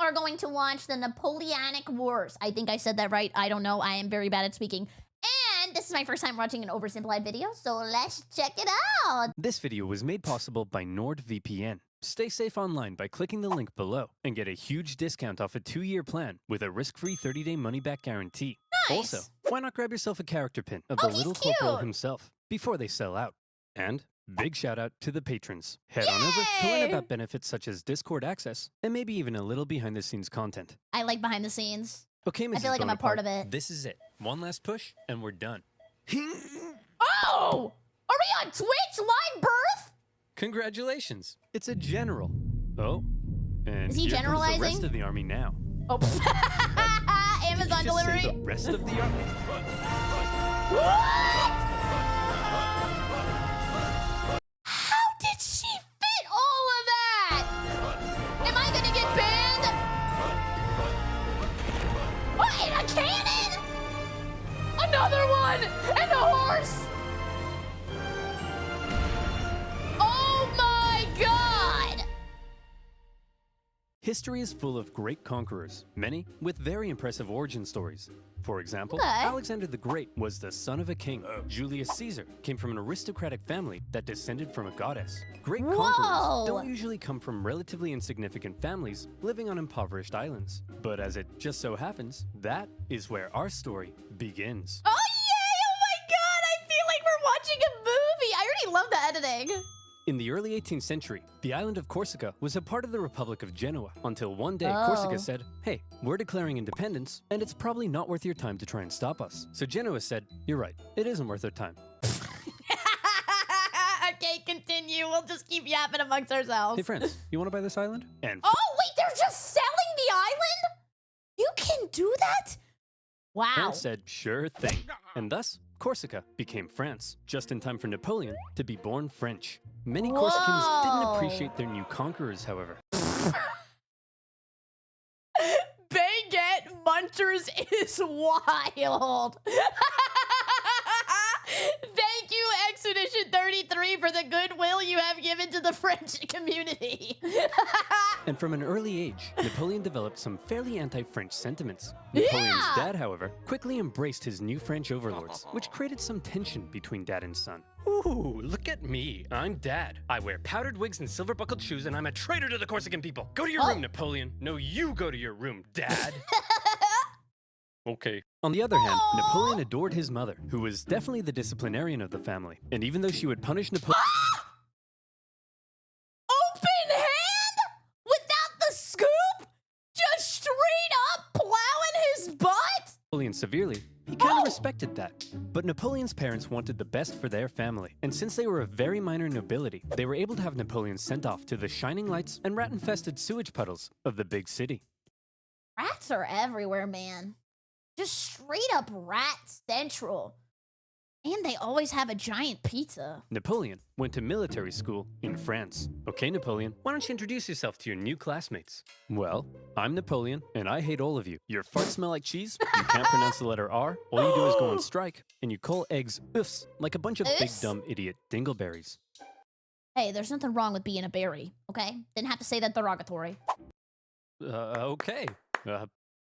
are going to watch the Napoleonic Wars. I think I said that right. I don't know. I am very bad at speaking. And this is my first time watching an Oversimplified video, so let's check it out. This video was made possible by NordVPN. Stay safe online by clicking the link below and get a huge discount off a 2-year plan with a risk-free 30-day money-back guarantee. Nice. Also, why not grab yourself a character pin of the little corporal himself before they sell out? And big shout out to the patrons. Head on over to learn about benefits such as Discord access and maybe even a little behind-the-scenes content. I like behind the scenes. Okay, Mrs. I feel like I'm a part of it. This is it. One last push and we're done. Oh! Are we on Twitch live birth? Congratulations. It's a general. Oh. And is he here generalizing? comes the rest of the army now. Oh. Amazon Did you just delivery. say the rest of the army? What? How did she fit all of that? Am I gonna get banned? What, in a cannon? Another one! And a horse! Oh my god! History is full of great conquerors, many with very impressive origin stories. For example, Okay. Alexander the Great was the son of a king. Julius Caesar came from an aristocratic family that descended from a goddess. Great conquerors don't usually come from relatively insignificant families living on impoverished islands. But as it just so happens, that is where our story begins. Oh yay! Oh my god! I feel like we're watching a movie! I already love the editing. In the early 18th century, the island of Corsica was a part of the Republic of Genoa until one day Corsica said, hey, we're declaring independence, and it's probably not worth your time to try and stop us. So Genoa said, you're right, it isn't worth their time. Okay, continue. We'll just keep yapping amongst ourselves. Hey friends, you want to buy this island? And oh, wait, they're just selling the island? You can do that? Wow. France said, sure thing. And thus, Corsica became France, just in time for Napoleon to be born French. Many Corsicans didn't appreciate their new conquerors, however. Baguette Munchers is wild. Thank you, Expedition 33, for the goodwill you have given to the French community. And from an early age, Napoleon developed some fairly anti-French sentiments. Napoleon's dad, however, quickly embraced his new French overlords, which created some tension between dad and son. Ooh, look at me. I'm dad. I wear powdered wigs and silver-buckled shoes, and I'm a traitor to the Corsican people. Go to your room, Napoleon. No, you go to your room, dad. Okay. On the other hand, Napoleon adored his mother, who was definitely the disciplinarian of the family. And even though she would punish Napoleon... Open hand? Without the scoop? Just straight up plowing his butt? Napoleon severely, he kind of respected that. But Napoleon's parents wanted the best for their family. And since they were a very minor nobility, they were able to have Napoleon sent off to the shining lights and rat-infested sewage puddles of the big city. Rats are everywhere, man. Just straight up rat central. And they always have a giant pizza. Napoleon went to military school in France. Okay, Napoleon, why don't you introduce yourself to your new classmates? Well, I'm Napoleon, and I hate all of you. Your farts smell like cheese, you can't pronounce the letter R, all you do is go on strike, and you call eggs oofs like a bunch of big dumb idiot dingleberries. Hey, there's nothing wrong with being a berry, okay? Didn't have to say that derogatory. Okay.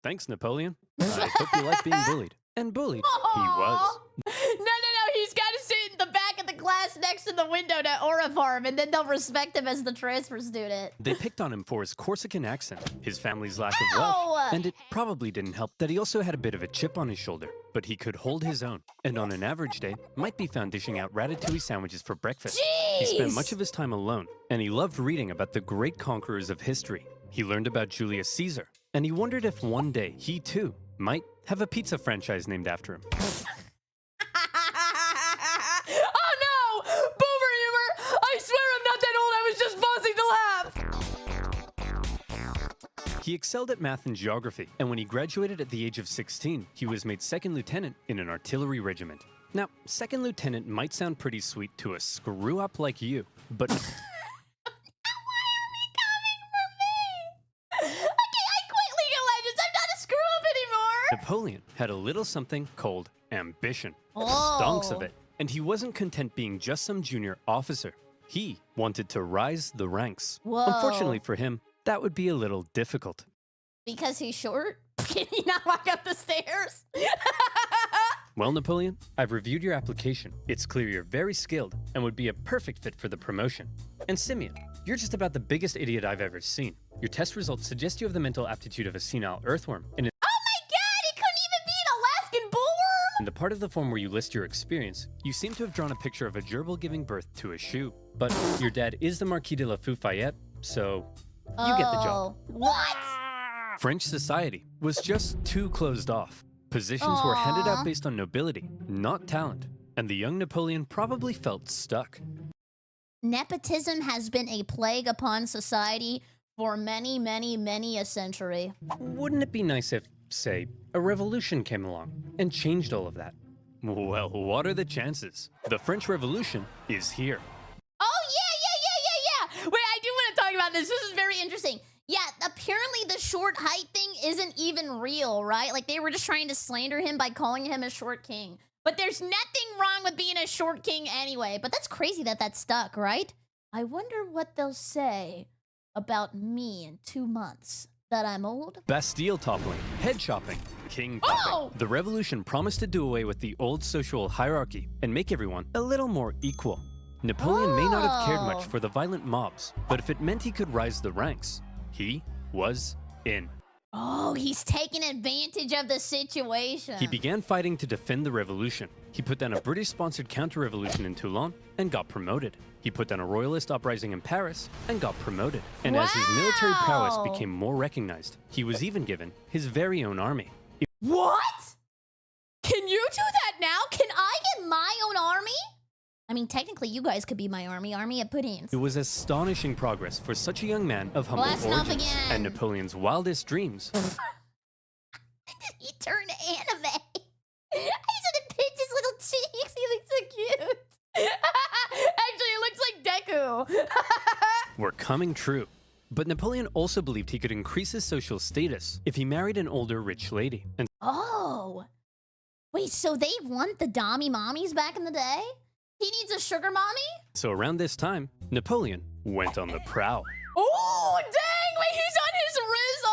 Thanks, Napoleon. I hope you like being bullied. And bullied, he was. No, he's got to sit in the back of the class next to the window to Orifarm, and then they'll respect him as the transfer student. They picked on him for his Corsican accent, his family's lack of wealth, and it probably didn't help that he also had a bit of a chip on his shoulder, but he could hold his own, and on an average day, might be found dishing out ratatouille sandwiches for breakfast. Jeez. He spent much of his time alone, and he loved reading about the great conquerors of history. He learned about Julius Caesar, and he wondered if one day he too might have a pizza franchise named after him. Oh no! Boomer humor! I swear I'm not that old, I was just pausing to laugh! He excelled at math and geography, and when he graduated at the age of 16, he was made second lieutenant in an artillery regiment. Now, second lieutenant might sound pretty sweet to a screw-up like you, but... Napoleon had a little something called ambition. Stonks of it. And he wasn't content being just some junior officer. He wanted to rise the ranks. Whoa. Unfortunately for him, that would be a little difficult. Because he's short? Can he not walk up the stairs? Well, Napoleon, I've reviewed your application. It's clear you're very skilled and would be a perfect fit for the promotion. And Simeon, you're just about the biggest idiot I've ever seen. Your test results suggest you have the mental aptitude of a senile earthworm. And Oh my god, it couldn't even be an Alaskan bullworm! in the part of the form where you list your experience, you seem to have drawn a picture of a gerbil giving birth to a shoe. But your dad is the Marquis de la Fufayette, so you get the job. What? French society was just too closed off. Positions were handed Aw. out based on nobility, not talent. And the young Napoleon probably felt stuck. Nepotism has been a plague upon society for many, many, many a century. Wouldn't it be nice if, say, a revolution came along and changed all of that? Well, what are the chances? The French Revolution is here. Oh, yeah. Wait, I do want to talk about this. This is very interesting. Yeah, apparently the short height thing isn't even real, right? Like, they were just trying to slander him by calling him a short king. But there's nothing wrong with being a short king anyway. But that's crazy that that stuck, right? I wonder what they'll say about me in 2 months. That I'm old? Bastille toppling, head chopping, king popping. Oh! The revolution promised to do away with the old social hierarchy and make everyone a little more equal. Napoleon may not have cared much Oh. for the violent mobs, but if it meant he could rise the ranks, he was in. Oh, he's taking advantage of the situation. He began fighting to defend the revolution. He put down a British-sponsored counter-revolution in Toulon and got promoted. He put down a royalist uprising in Paris and got promoted. And as his military prowess Wow. became more recognized, he was even given his very own army. What? Can you do that now? Can I get my own army? I mean, technically, you guys could be my army of puddings. It was astonishing progress for such a young man of humble Blast enough origins. again. And Napoleon's wildest dreams He turned anime. I said to pinch his little cheeks. He looks so cute. Actually, it looks like Deku. were coming true. But Napoleon also believed he could increase his social status if he married an older rich lady. And Oh. Wait, so they want the Dommy mommies back in the day? He needs a sugar mommy? so around this time, Napoleon went on the prowl. Oh, dang! Wait, he's on his Riz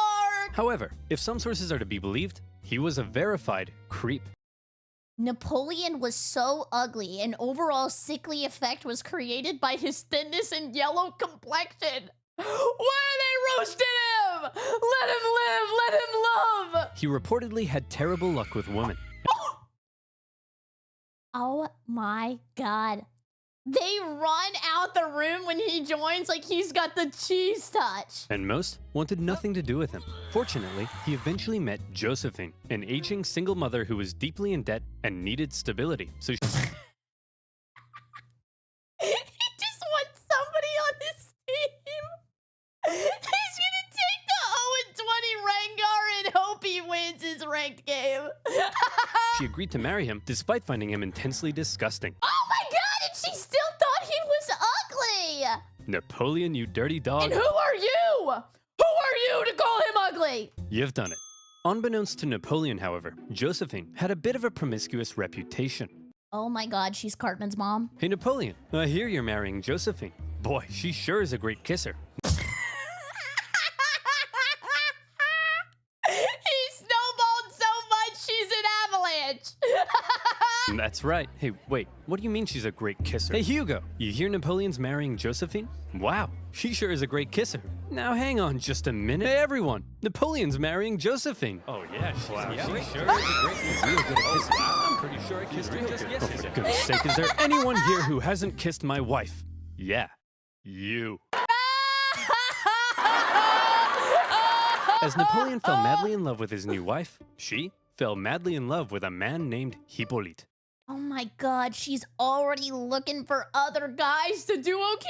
arc! However, if some sources are to be believed, he was a verified creep. Napoleon was so ugly, an overall sickly effect was created by his thinness and yellow complexion. Why are they roasting him? Let him live, let him love! He reportedly had terrible luck with women. Oh my god. They run out the room when he joins like he's got the cheese touch. And most wanted nothing to do with him. Fortunately, he eventually met Josephine, an aging single mother who was deeply in debt and needed stability. So He just wants somebody on his team. He's gonna take the 0-20 Rengar and hope he wins his ranked game. she agreed to marry him despite finding him intensely disgusting. Oh my god, and she still thought he was ugly! Napoleon, you dirty dog. And who are you? Who are you to call him ugly? You've done it. Unbeknownst to Napoleon, however, Josephine had a bit of a promiscuous reputation. Oh my god, she's Cartman's mom. Hey Napoleon, I hear you're marrying Josephine. Boy, she sure is a great kisser. He snowballed so much, she's an avalanche. That's right. Hey, wait, what do you mean she's a great kisser? Hey Hugo, you hear Napoleon's marrying Josephine? Wow, she sure is a great kisser. Now hang on just a minute. Hey everyone, Napoleon's marrying Josephine. Oh yeah, she sure is a great kisser. Real good at kissing. I'm pretty sure I kissed her just yesterday. For goodness sake, is there anyone here who hasn't kissed my wife? Yeah, you. As Napoleon fell madly in love with his new wife, she fell madly in love with a man named Hippolyte. Oh my god, she's already looking for other guys to duo Q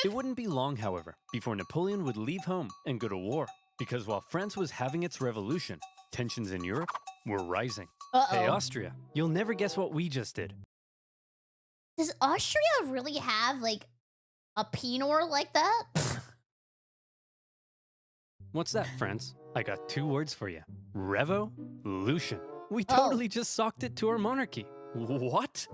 It with? wouldn't be long, however, before Napoleon would leave home and go to war. Because while France was having its revolution, tensions in Europe were rising. Uh-oh. Hey, Austria, you'll never guess what we just did. Does Austria really have, like, a Pinot like that? What's that, France? I got 2 words for you. Revolution. We Oh. totally just socked it to our monarchy. What?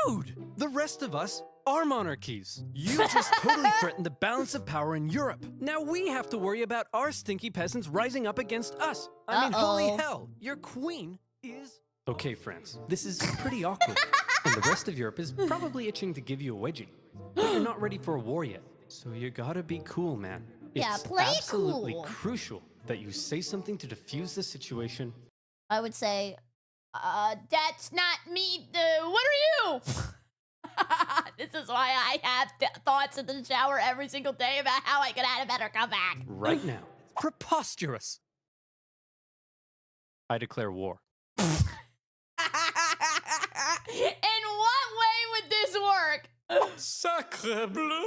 Dude, the rest of us our monarchies. You just totally threatened the balance of power in Europe. Now we have to worry about our stinky peasants rising up against us. I mean, holy hell, your queen is... Okay, France, this is pretty awkward. And the rest of Europe is probably itching to give you a wedgie. But you're not ready for a war yet. So you gotta be cool, man. Yeah, It's play absolutely cool. crucial that you say something to defuse the situation. I would say, that's not me. What are you? This is why I have thoughts in the shower every single day about how I could have a better comeback. Right now. Preposterous. I declare war. In what way would this work? Sacre bleu!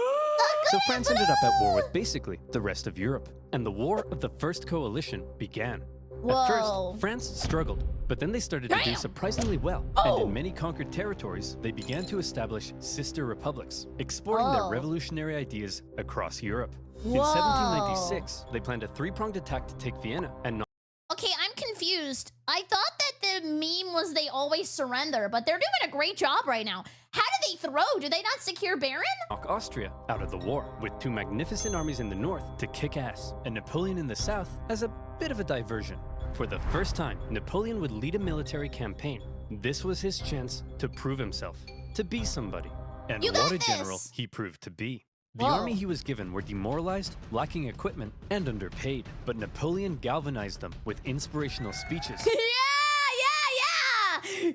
So France ended up at war with basically the rest of Europe, and the War of the First Coalition began. Whoa. At first, France struggled, but then they started to do Damn. surprisingly well, Oh. and in many conquered territories, they began to establish sister republics, exporting their Oh. revolutionary ideas across Europe. In Whoa. 1796, they planned a three-pronged attack to take Vienna and Okay, I'm confused. I thought that the meme was they always surrender, but they're doing a great job right now. How do they throw? Do they not secure Baron? knock Austria out of the war, with two magnificent armies in the north to kick ass, and Napoleon in the south as a bit of a diversion. For the first time, Napoleon would lead a military campaign. This was his chance to prove himself, to be somebody. And You got what a general this. he proved to be. The Whoa. army he was given were demoralized, lacking equipment, and underpaid. But Napoleon galvanized them with inspirational speeches. Yeah!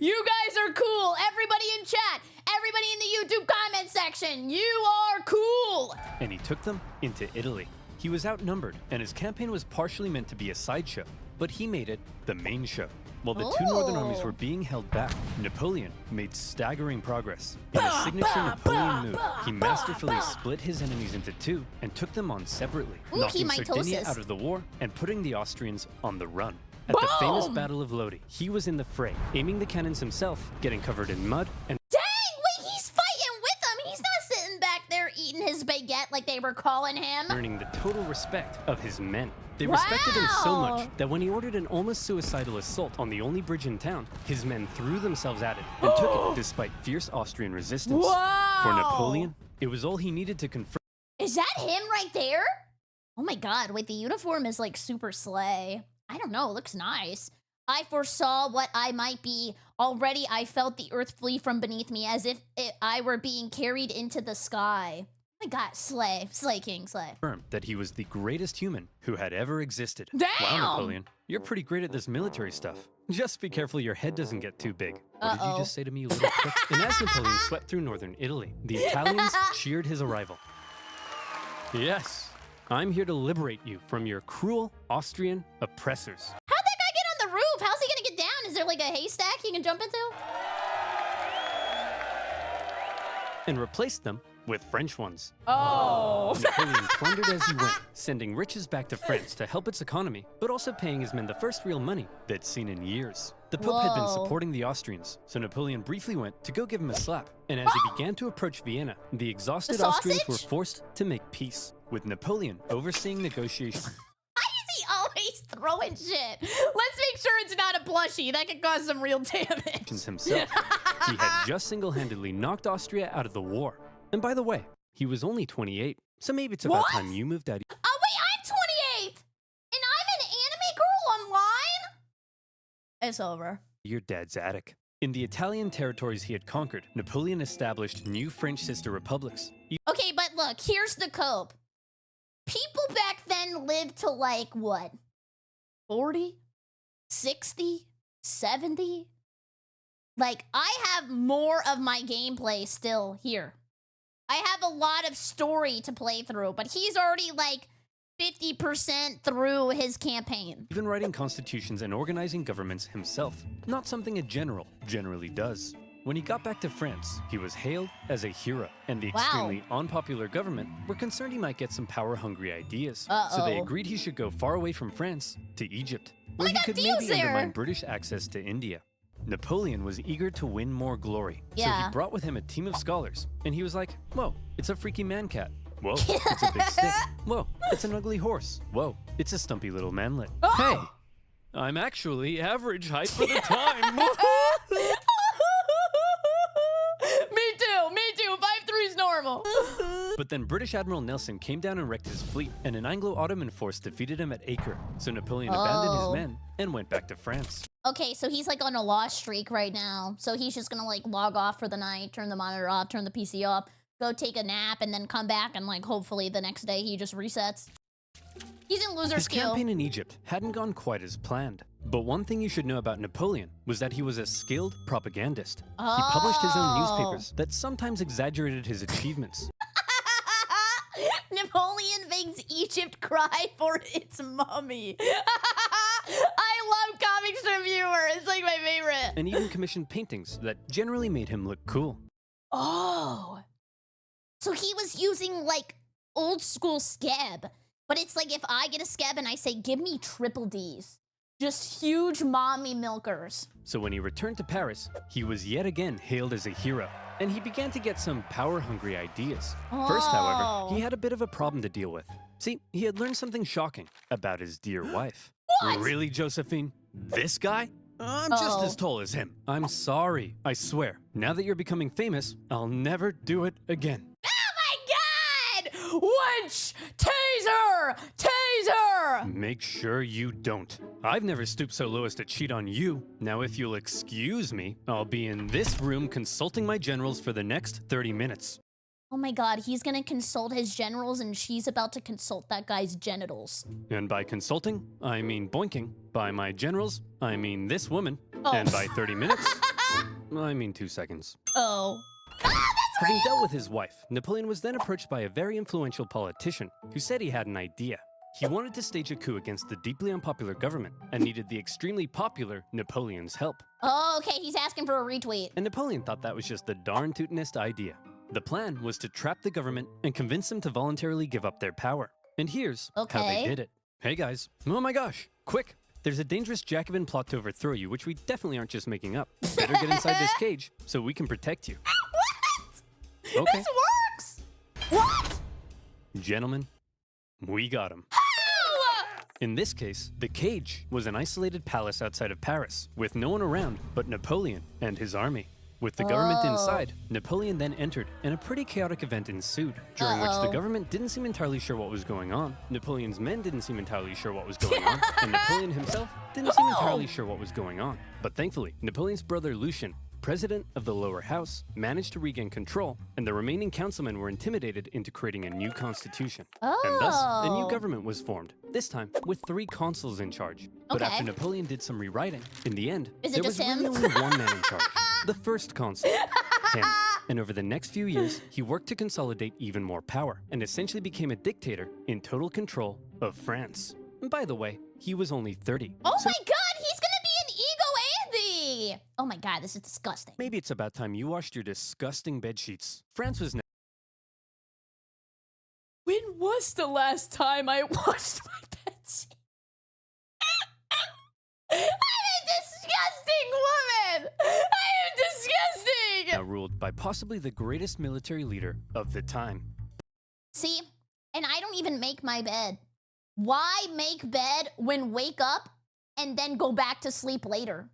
You guys are cool. Everybody in chat, everybody in the YouTube comment section, you are cool. And he took them into Italy. He was outnumbered, and his campaign was partially meant to be a sideshow, but he made it the main show. While the two northern armies Ooh. were being held back, Napoleon made staggering progress. In a signature Napoleon move, he masterfully split his enemies into two and took them on separately, Ooh, knocking Sardinia hematosis. out of the war and putting the Austrians on the run. At the famous Boom! Battle of Lodi, he was in the fray, aiming the cannons himself, getting covered in mud, and Dang, wait, he's fighting with them. He's not sitting back there eating his baguette like they were calling him. earning the total respect of his men. They respected him so Wow. much that when he ordered an almost suicidal assault on the only bridge in town, his men threw themselves at it and took it despite fierce Austrian resistance. Wow. For Napoleon, it was all he needed to confirm Is that him right there? Oh my god, wait, the uniform is like super slay. I don't know, it looks nice. I foresaw what I might be. Already I felt the earth flee from beneath me as if I were being carried into the sky. Oh my god, slay. Slay king, slay. that he was the greatest human who had ever existed. Damn! Wow, Napoleon, you're pretty great at this military stuff. Just be careful your head doesn't get too big. What did Uh-oh. you just say to me, you little prick? And as Napoleon swept through northern Italy, the Italians cheered his arrival. Yes, I'm here to liberate you from your cruel Austrian oppressors. How'd that guy get on the roof? How's he gonna get down? Is there like a haystack he can jump into? And replaced them with French ones. Oh. Napoleon plundered as he went, sending riches back to France to help its economy, but also paying his men the first real money they'd seen in years. The Pope had been Whoa. supporting the Austrians, so Napoleon briefly went to go give him a slap. And as he began to approach Vienna, the exhausted The Austrians were sausage? forced to make peace, with Napoleon overseeing negotiations. Why is he always throwing shit? Let's make sure it's not a plushie. That could cause some real damage. himself. He had just single-handedly knocked Austria out of the war. And by the way, he was only 28, so maybe it's about What? time you moved out. Oh wait, I'm 28! And I'm an anime girl online? It's over. Your dad's attic. In the Italian territories he had conquered, Napoleon established new French sister republics. Okay, but look, here's the cope. People back then lived to like, what? 40? 60? 70? Like, I have more of my gameplay still here. I have a lot of story to play through, but he's already like 50% through his campaign. Even writing constitutions and organizing governments himself, not something a general generally does. When he got back to France, he was hailed as a hero, and the Wow. extremely unpopular government were concerned he might get some power-hungry ideas. So they Uh-oh. agreed he should go far away from France to Egypt, where they he got could deals maybe there. undermine British access to India. Napoleon was eager to win more glory, so Yeah. he brought with him a team of scholars, and he was like, whoa, it's a freaky man-cat. Whoa, it's a big stick. Whoa, it's an ugly horse. Whoa, it's a stumpy little manlet. Oh! Hey, I'm actually average height for the time. Me too, me too. 5'3" is then British Admiral Nelson came down and wrecked his fleet, and an Anglo-Ottoman force defeated him at Acre. So Napoleon abandoned his men and went back to France. Okay, so he's like on a lost streak right now. So he's just gonna like log off for the night, turn the monitor off, turn the PC off, go take a nap, and then come back and like hopefully the next day he just resets. He's in loser His skill. campaign in Egypt hadn't gone quite as planned. But one thing you should know about Napoleon was that he was a skilled propagandist. Oh. He published his own newspapers that sometimes exaggerated his achievements. Napoleon makes Egypt cry for its mummy. I love comic strip humor. It's like my favorite. And even commissioned paintings that generally made him look cool. Oh. So he was using like old school scab. But it's like if I get a scab and I say, give me triple Ds. Just huge mommy milkers. So when he returned to Paris, he was yet again hailed as a hero. And he began to get some power-hungry ideas. First, however, he had a bit of a problem to deal with. See, he had learned something shocking about his dear wife. What? Really, Josephine? This guy? I'm just as tall as him. I'm sorry, I swear. Now that you're becoming famous, I'll never do it again. Oh my god! Wench! Taser! Taser! Make sure you don't. I've never stooped so low as to cheat on you. Now, if you'll excuse me, I'll be in this room consulting my generals for the next 30 minutes. Oh my god, he's gonna consult his generals and she's about to consult that guy's genitals. And by consulting, I mean boinking. By my generals, I mean this woman. Oh. And by 30 minutes, I mean 2 seconds. Oh. Having dealt with his wife, Napoleon was then approached by a very influential politician who said he had an idea. He wanted to stage a coup against the deeply unpopular government and needed the extremely popular Napoleon's help. Oh, okay, he's asking for a retweet. And Napoleon thought that was just the darn tootinest idea. The plan was to trap the government and convince them to voluntarily give up their power. And here's how they Okay. did it. Hey guys, oh my gosh, quick! There's a dangerous Jacobin plot to overthrow you, which we definitely aren't just making up. Better get inside this cage so we can protect you. What? Okay. This works! What? Gentlemen, we got him. How? In this case, the cage was an isolated palace outside of Paris, with no one around but Napoleon and his army. With the government inside, Napoleon then entered, and a pretty chaotic event ensued, during which the government didn't seem entirely sure what was going on, Napoleon's men didn't seem entirely sure what was going on, and Napoleon himself didn't seem entirely sure what was going on. But thankfully, Napoleon's brother Lucien, president of the lower house, managed to regain control, and the remaining councilmen were intimidated into creating a new constitution. And thus, a new government was formed, this time with 3 consuls in charge. But after Napoleon did some rewriting, in the end, there was really only one man in charge, the first consul, him. And over the next few years, he worked to consolidate even more power, and essentially became a dictator in total control of France. And by the way, he was only 30. Oh my god, he's gonna be an ego Andy! Oh my god, this is disgusting. Maybe it's about time you washed your disgusting bed sheets. France was When was the last time I washed my bed? I'm a disgusting woman! I am disgusting! now ruled by possibly the greatest military leader of the time. See, and I don't even make my bed. Why make bed when wake up and then go back to sleep later?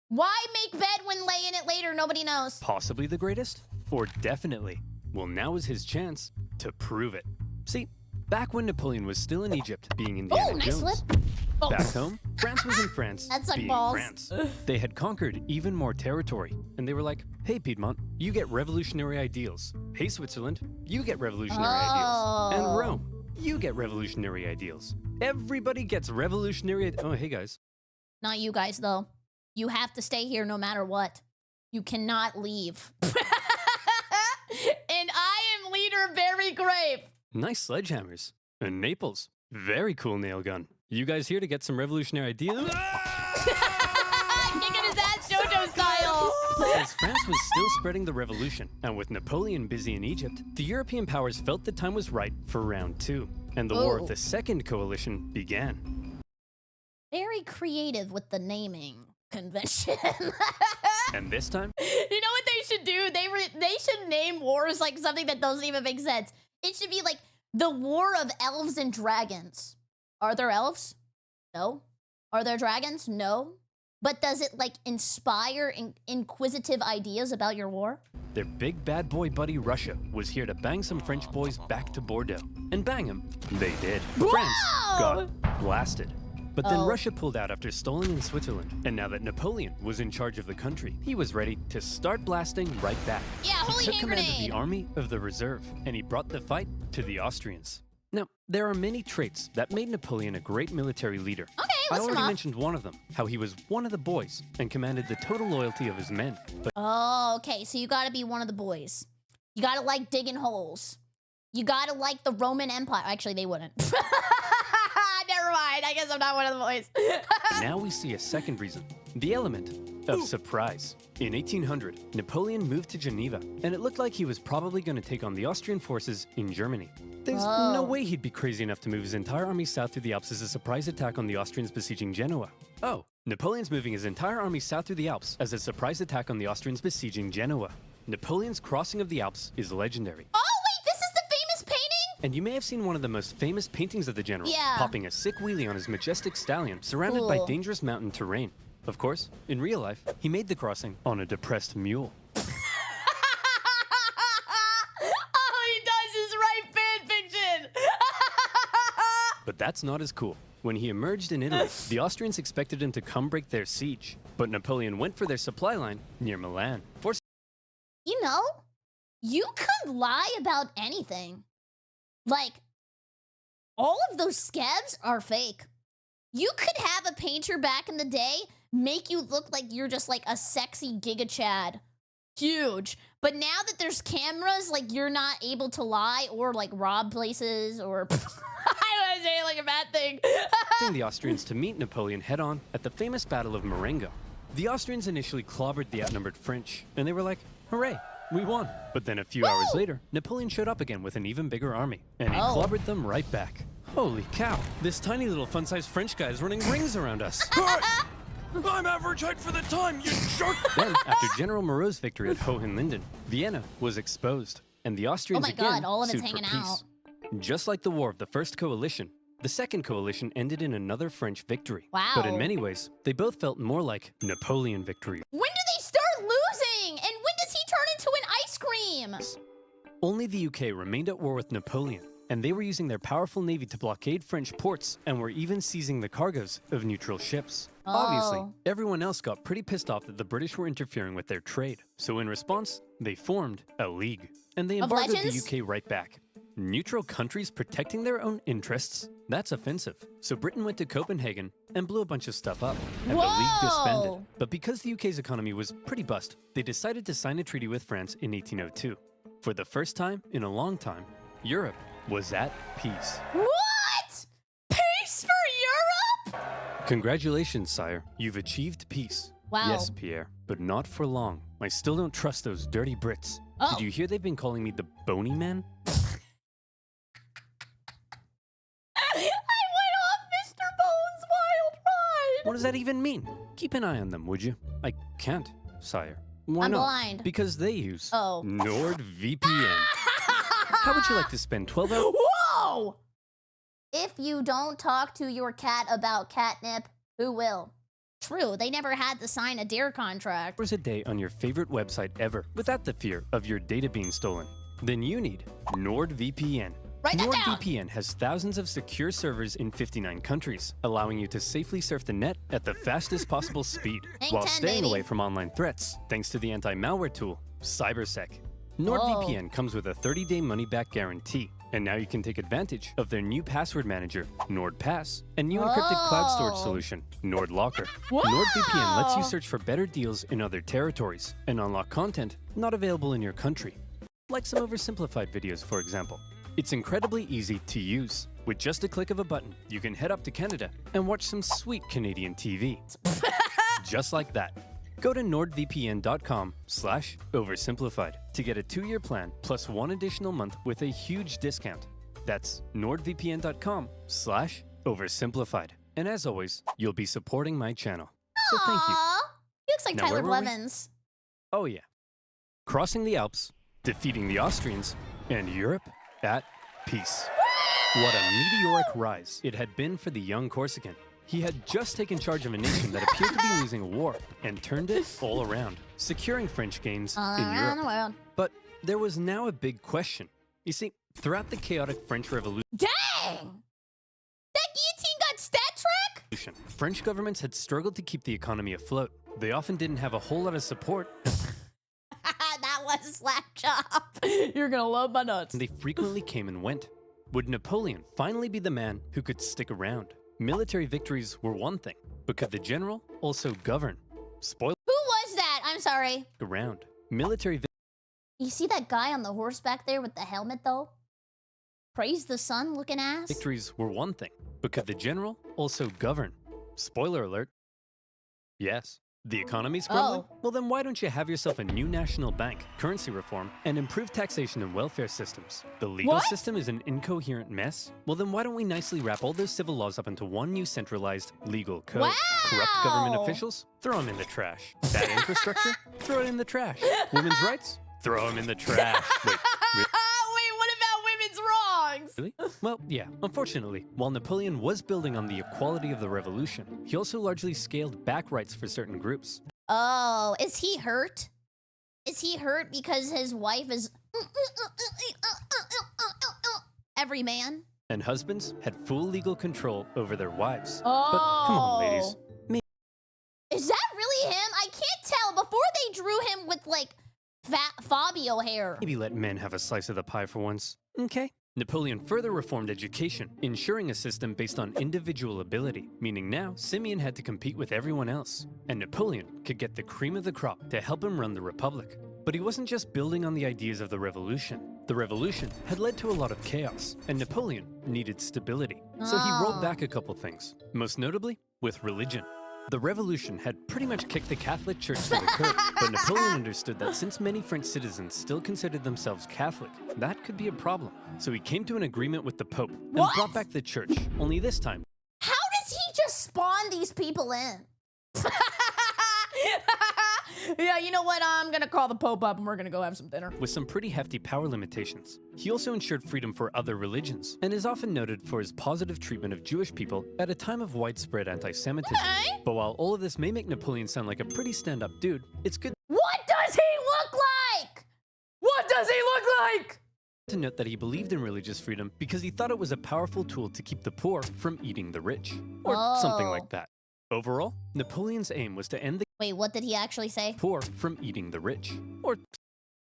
Why make bed when lay in it later? Nobody knows. Possibly the greatest? Or definitely? Well, now is his chance to prove it. See, back when Napoleon was still in Egypt, being Indiana Oh, nice Jones. flip. Oh. Back home, France was in France, That's like being balls. France. They had conquered even more territory, and they were like, hey Piedmont, you get revolutionary ideals. Hey Switzerland, you get revolutionary ideals. And Rome, you get revolutionary ideals. Everybody gets revolutionary Oh, hey guys. Not you guys, though. You have to stay here no matter what. You cannot leave. And I am leader BerryCrepe. Nice sledgehammers. And Naples, very cool nail gun. You guys here to get some revolutionary ideas? Kicking his ass JoJo style. As France was still spreading the revolution, and with Napoleon busy in Egypt, the European powers felt the time was right for round 2, and the War of the Second Coalition began. Very creative with the naming convention. And this time, You know what they should do? They should name wars like something that doesn't even make sense. It should be like the War of Elves and Dragons. Are there elves? No. Are there dragons? No. but does it like inspire inquisitive ideas about your war? Their big bad boy buddy Russia was here to bang some French boys back to Bordeaux. And bang them, they did. France got blasted. But then Russia pulled out after stalling in Switzerland. And now that Napoleon was in charge of the country, he was ready to start blasting right back. Yeah, holy He took hand command of grenade. the Army of the Reserve, and he brought the fight to the Austrians. Now, there are many traits that made Napoleon a great military leader. Okay, I list them already off. mentioned one of them, how he was one of the boys and commanded the total loyalty of his men. But Oh, okay. So you gotta be one of the boys. You gotta like digging holes. You gotta like the Roman Empire. Actually, they wouldn't. Never mind. I guess I'm not one of the boys. now we see a second reason, the element of surprise. In 1800, Napoleon moved to Geneva, and it looked like he was probably going to take on the Austrian forces in Germany. There's no way he'd be crazy enough to move his entire army south through the Alps as a surprise attack on the Austrians besieging Genoa. Oh, Napoleon's moving his entire army south through the Alps as a surprise attack on the Austrians besieging Genoa. Napoleon's crossing of the Alps is legendary. Oh, wait, this is the famous painting? And you may have seen one of the most famous paintings of the general, Yeah. popping a sick wheelie on his majestic stallion, surrounded by dangerous mountain terrain. Of course, in real life, he made the crossing on a depressed mule. All he does is write fan fiction. But that's not as cool. When he emerged in Italy, the Austrians expected him to come break their siege. But Napoleon went for their supply line near Milan. You know, you could lie about anything. Like, all of those scabs are fake. You could have a painter back in the day make you look like you're just like a sexy Giga Chad. Huge. But now that there's cameras, like you're not able to lie or like rob places or I don't want to say like a bad thing. the Austrians to meet Napoleon head-on at the famous Battle of Marengo. The Austrians initially clobbered the outnumbered French, and they were like, hooray, we won. But then a few hours later, Napoleon showed up again with an even bigger army, and he clobbered them right back. Holy cow, this tiny little fun-sized French guy is running rings around us. I'm average height for the time, you jerk! Then, after General Moreau's victory at Hohenlinden, Vienna was exposed, and the Austrians my again God, all of it's sued for hanging peace. Just like the War of the First Coalition, the Second Coalition ended in another French victory. Wow. But in many ways, they both felt more like Napoleon victory. When do they start losing? And when does he turn into an ice cream? Only the UK remained at war with Napoleon, and they were using their powerful navy to blockade French ports and were even seizing the cargoes of neutral ships. Obviously, everyone else got pretty pissed off that the British were interfering with their trade. So in response, they formed a league, and they embargoed the legends? UK right back. Neutral countries protecting their own interests? That's offensive. So Britain went to Copenhagen and blew a bunch of stuff up, and the league disbanded. But because the UK's economy was pretty bust, they decided to sign a treaty with France in 1802. For the first time in a long time, Europe was at peace. What? Peace for Europe? Congratulations, sire. You've achieved peace. Wow. Yes, Pierre, but not for long. I still don't trust those dirty Brits. Did you hear they've been calling me the Bony Man? I went off Mr. Bones' wild ride. What does that even mean? Keep an eye on them, would you? I can't, sire. Why I'm not? blind. Because they use Oh. NordVPN. How would you like to spend 12 hours? Whoa! If you don't talk to your cat about catnip, who will? True, they never had to sign a dare contract. A day on your favorite website ever without the fear of your data being stolen? Then you need NordVPN. Write that down. NordVPN has thousands of secure servers in 59 countries, allowing you to safely surf the net at the fastest possible speed, Hang while 10, staying baby. away from online threats, thanks to the anti-malware tool, CyberSec. NordVPN comes with a 30-day money-back guarantee, and now you can take advantage of their new password manager, NordPass, and new encrypted cloud storage solution, NordLocker. NordVPN lets you search for better deals in other territories and unlock content not available in your country, like some oversimplified videos, for example. It's incredibly easy to use. With just a click of a button, you can head up to Canada and watch some sweet Canadian TV. Just like that. Go to nordvpn.com/oversimplified to get a 2-year plan plus 1 additional month with a huge discount. That's nordvpn.com/oversimplified. And as always, you'll be supporting my channel. So thank you. Aww. He looks like Now, Tyler where were we? Blevins. Oh yeah. Crossing the Alps, defeating the Austrians, and Europe at peace. What a meteoric rise it had been for the young Corsican. He had just taken charge of a nation that appeared to be losing a war and turned it all around, securing French gains All in around Europe. the world. But there was now a big question. You see, throughout the chaotic French Revolution, Dang! That guillotine got stat track? French governments had struggled to keep the economy afloat. They often didn't have a whole lot of support, That was a slap chop. You're gonna love my nuts. and they frequently came and went. Would Napoleon finally be the man who could stick around? Military victories were one thing, but could the general also govern? Spoiler Who was that? I'm sorry. around. Military You see that guy on the horse back there with the helmet, though? Praise the sun looking ass? victories were one thing, but could the general also govern? Spoiler alert. Yes. The economy's crumbling? Oh. Well, then why don't you have yourself a new national bank, currency reform, and improved taxation and welfare systems? The legal What? system is an incoherent mess? Well, then why don't we nicely wrap all those civil laws up into one new centralized legal code? Corrupt government Wow. officials? Throw them in the trash. Bad infrastructure? Throw it in the trash. Women's rights? Throw them in the trash. Wait, Wait, what about women's wrongs? really? Well, yeah. Unfortunately, while Napoleon was building on the equality of the revolution, he also largely scaled back rights for certain groups. Oh, is he hurt? Is he hurt because his wife is every man? And husbands had full legal control over their wives. Oh. But come on, ladies. Is that really him? I can't tell. Before they drew him with like Fabio hair. Maybe let men have a slice of the pie for once. Okay. Napoleon further reformed education, ensuring a system based on individual ability, meaning now Simeon had to compete with everyone else, and Napoleon could get the cream of the crop to help him run the republic. But he wasn't just building on the ideas of the revolution. The revolution had led to a lot of chaos, and Napoleon needed stability. So he rolled back a couple things, most notably with religion. The revolution had pretty much kicked the Catholic Church to the curb, but Napoleon understood that since many French citizens still considered themselves Catholic, that could be a problem. So he came to an agreement with the Pope and What? brought back the church, only this time How does he just spawn these people in? Yeah, you know what? I'm gonna call the Pope up and we're gonna go have some dinner. with some pretty hefty power limitations. He also ensured freedom for other religions, and is often noted for his positive treatment of Jewish people at a time of widespread anti-Semitism. Okay. But while all of this may make Napoleon sound like a pretty stand-up dude, it's good What does he look like? What does he look like? to note that he believed in religious freedom because he thought it was a powerful tool to keep the poor from eating the rich, or something Oh. like that. Overall, Napoleon's aim was to end the Wait, what did he actually say? poor from eating the rich, or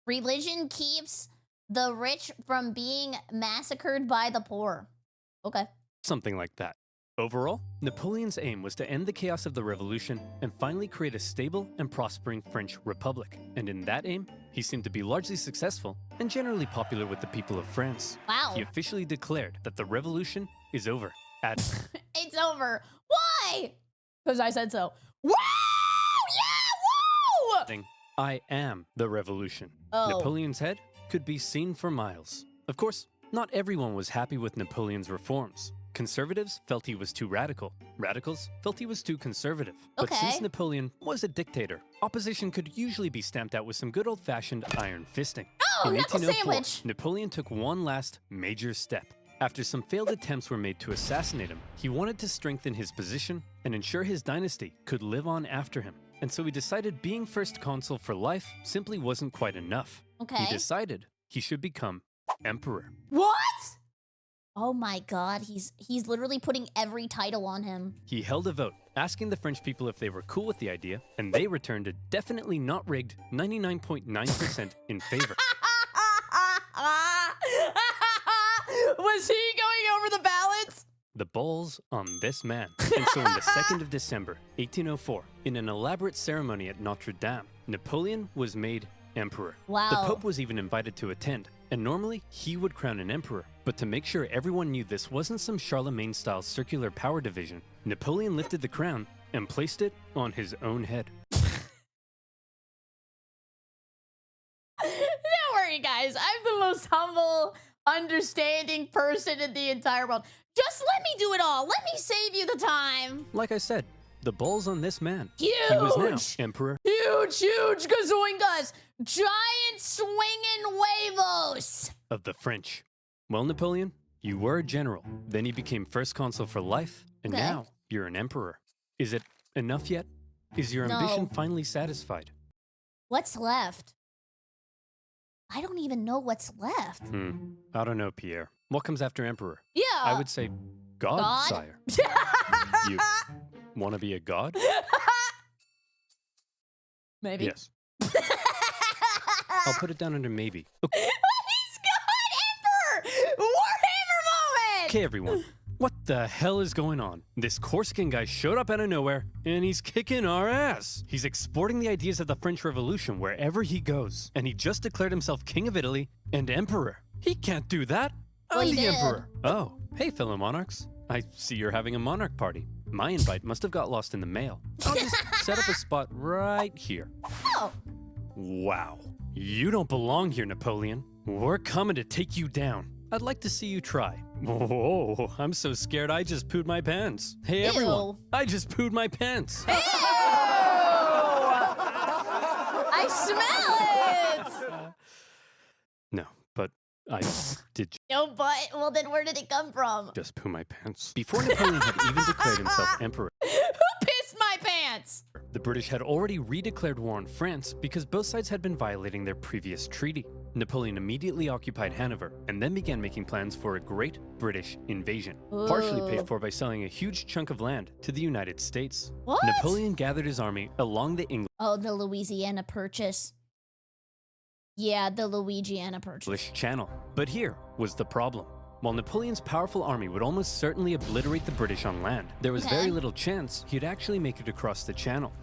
Religion keeps the rich from being massacred by the poor. Okay. something like that. Overall, Napoleon's aim was to end the chaos of the revolution and finally create a stable and prospering French republic. And in that aim, he seemed to be largely successful and generally popular with the people of France. Wow. He officially declared that the revolution is over. At It's over. Why? Because I said so. Wow! Yeah, woo! I am the revolution. Oh. Napoleon's head could be seen for miles. Of course, not everyone was happy with Napoleon's reforms. Conservatives felt he was too radical. Radicals felt he was too conservative. But Okay. since Napoleon was a dictator, opposition could usually be stamped out with some good old-fashioned iron fisting. Oh, In knuckle 1804, sandwich. Napoleon took one last major step. After some failed attempts were made to assassinate him, he wanted to strengthen his position and ensure his dynasty could live on after him. And so he decided being first consul for life simply wasn't quite enough. Okay. He decided he should become emperor. What? Oh my god, he's literally putting every title on him. He held a vote, asking the French people if they were cool with the idea, and they returned a definitely not rigged 99.9% in favor. Was he going over the ballots? The ball's on this man. And so on the 2nd of December, 1804, in an elaborate ceremony at Notre Dame, Napoleon was made emperor. Wow. The Pope was even invited to attend, and normally he would crown an emperor. But to make sure everyone knew this wasn't some Charlemagne-style circular power division, Napoleon lifted the crown and placed it on his own head. Don't worry, guys. I'm the most humble, understanding person in the entire world. Just let me do it all. Let me save you the time. Like I said, the ball's on this man. Huge. He was now emperor Huge gazoingas. Giant swinging huevos. of the French. Well, Napoleon, you were a general. Then you became first consul for life, and Okay. now you're an emperor. Is it enough yet? Is your No. ambition finally satisfied? What's left? I don't even know what's left. I don't know, Pierre. What comes after emperor? Yeah. I would say God, God? sire. You want to be a god? Maybe. Yes. I'll put it down under maybe. Okay, He's God Emperor! Warhammer moment! everyone. What the hell is going on? This Corsican guy showed up out of nowhere, and he's kicking our ass. He's exporting the ideas of the French Revolution wherever he goes, and he just declared himself king of Italy and emperor. He can't do that. Well, I'm he the did. emperor. Oh, hey, fellow monarchs. I see you're having a monarch party. My invite must have got lost in the mail. I'll just set up a spot right here. Oh. Wow. You don't belong here, Napoleon. We're coming to take you down. I'd like to see you try. Whoa, I'm so scared I just pooed my pants. Hey, everyone. Ew. I just pooed my pants. Ew! I smell it! No, but I did No, but, well, then where did it come from? just poo my pants. Before Napoleon had even declared himself emperor, Who pissed my pants? the British had already redeclared war on France because both sides had been violating their previous treaty. Napoleon immediately occupied Hanover and then began making plans for a great British invasion, partially Ooh. paid for by selling a huge chunk of land to the United States. What? Napoleon gathered his army along the Oh, the Louisiana Purchase. Yeah, the Louisiana Purchase. English Channel. But here was the problem. While Napoleon's powerful army would almost certainly obliterate the British on land, there was Okay. very little chance he'd actually make it across the channel.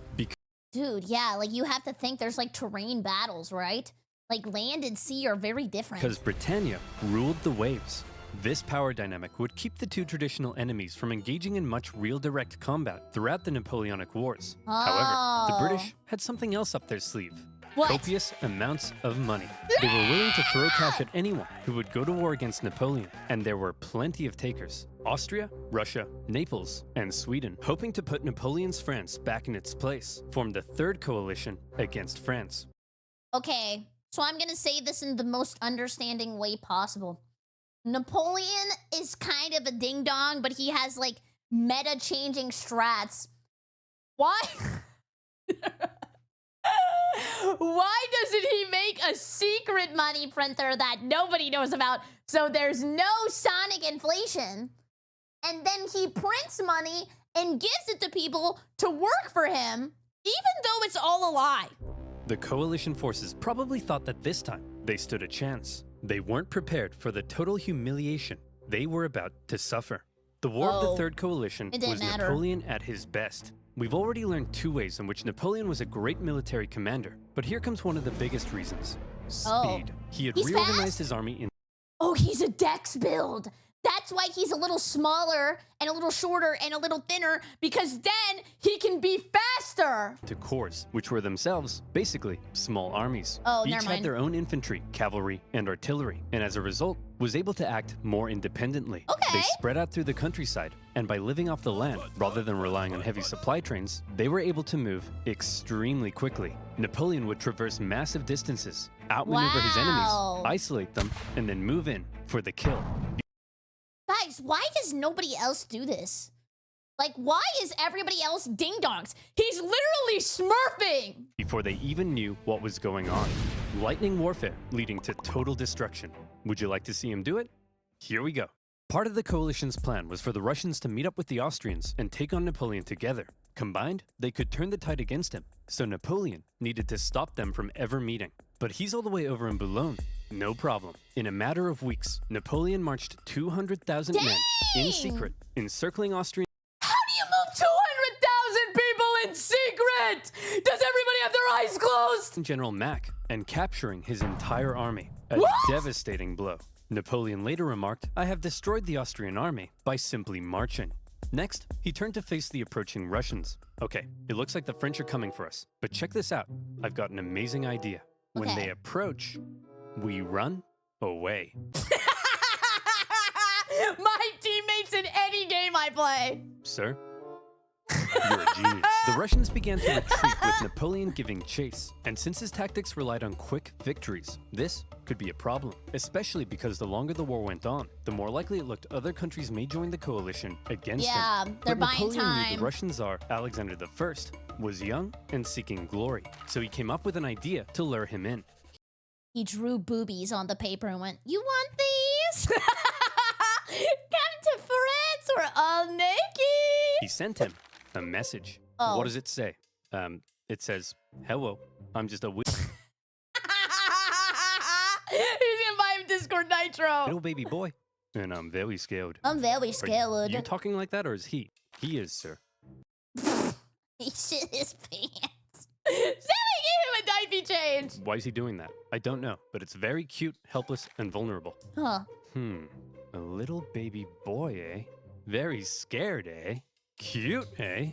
Dude, yeah, like you have to think there's like terrain battles, right? Like land and sea are very different. Because Britannia ruled the waves. This power dynamic would keep the two traditional enemies from engaging in much real direct combat throughout the Napoleonic Wars. However, the British had something else up their sleeve. What? Copious amounts of money. They were willing to throw cash at anyone who would go to war against Napoleon, and there were plenty of takers. Austria, Russia, Naples, and Sweden, hoping to put Napoleon's France back in its place, formed a third coalition against France. Okay, so I'm gonna say this in the most understanding way possible. Napoleon is kind of a ding dong, but he has like meta changing strats. Why? Why doesn't he make a secret money printer that nobody knows about so there's no sonic inflation? And then he prints money and gives it to people to work for him, even though it's all a lie. The coalition forces probably thought that this time they stood a chance. They weren't prepared for the total humiliation they were about to suffer. The War of the Oh, Third Coalition it didn't was matter. Napoleon at his best. We've already learned two ways in which Napoleon was a great military commander, but here comes one of the biggest reasons. Oh. Speed. He had He's reorganized fast? his army into Oh, he's a dex build. That's why he's a little smaller and a little shorter and a little thinner, because then he can be faster. corps, which were themselves basically small armies. Oh, Each never had mind. their own infantry, cavalry, and artillery, and as a result, was able to act more independently. Okay. They spread out through the countryside, and by living off the land, rather than relying on heavy supply trains, they were able to move extremely quickly. Napoleon would traverse massive distances, outmaneuver his Wow. enemies, isolate them, and then move in for the kill. Guys, why does nobody else do this? Like, why is everybody else ding-dongs? He's literally smurfing. Before they even knew what was going on. Lightning warfare leading to total destruction. Would you like to see him do it? Here we go. Part of the coalition's plan was for the Russians to meet up with the Austrians and take on Napoleon together. Combined, they could turn the tide against him, so Napoleon needed to stop them from ever meeting. But he's all the way over in Boulogne. No problem. In a matter of weeks, Napoleon marched 200,000 men in Dang! secret, encircling Austrian How do you move 200,000 people in secret? Does everybody have their eyes closed? General Mack and capturing his entire army. A What? devastating blow. Napoleon later remarked, "I have destroyed the Austrian army by simply marching." Next, he turned to face the approaching Russians. Okay, it looks like the French are coming for us, but check this out. I've got an amazing idea. When Okay. they approach, we run away. My teammates in any game I play. Sir? You're a genius. The Russians began to retreat with Napoleon giving chase. And since his tactics relied on quick victories, this could be a problem, especially because the longer the war went on, the more likely it looked other countries may join the coalition against him. They're But buying Napoleon knew time. the Russian Tsar, Alexander I, was young and seeking glory. So he came up with an idea to lure him in. He drew boobies on the paper and went, "You want these? Come to France, we're all naked." He sent him a message. Oh. What does it say? It says, "Hello, I'm just a He's gonna buy him Discord Nitro. little baby boy, and I'm very scared." I'm very Are scared. you talking like that, or is he? He is, sir. He shit his pants. Sammy gave him a diaper change. Why is he doing that? I don't know, but it's very cute, helpless, and vulnerable. Huh. A little baby boy, eh? Very scared, eh? Cute, eh?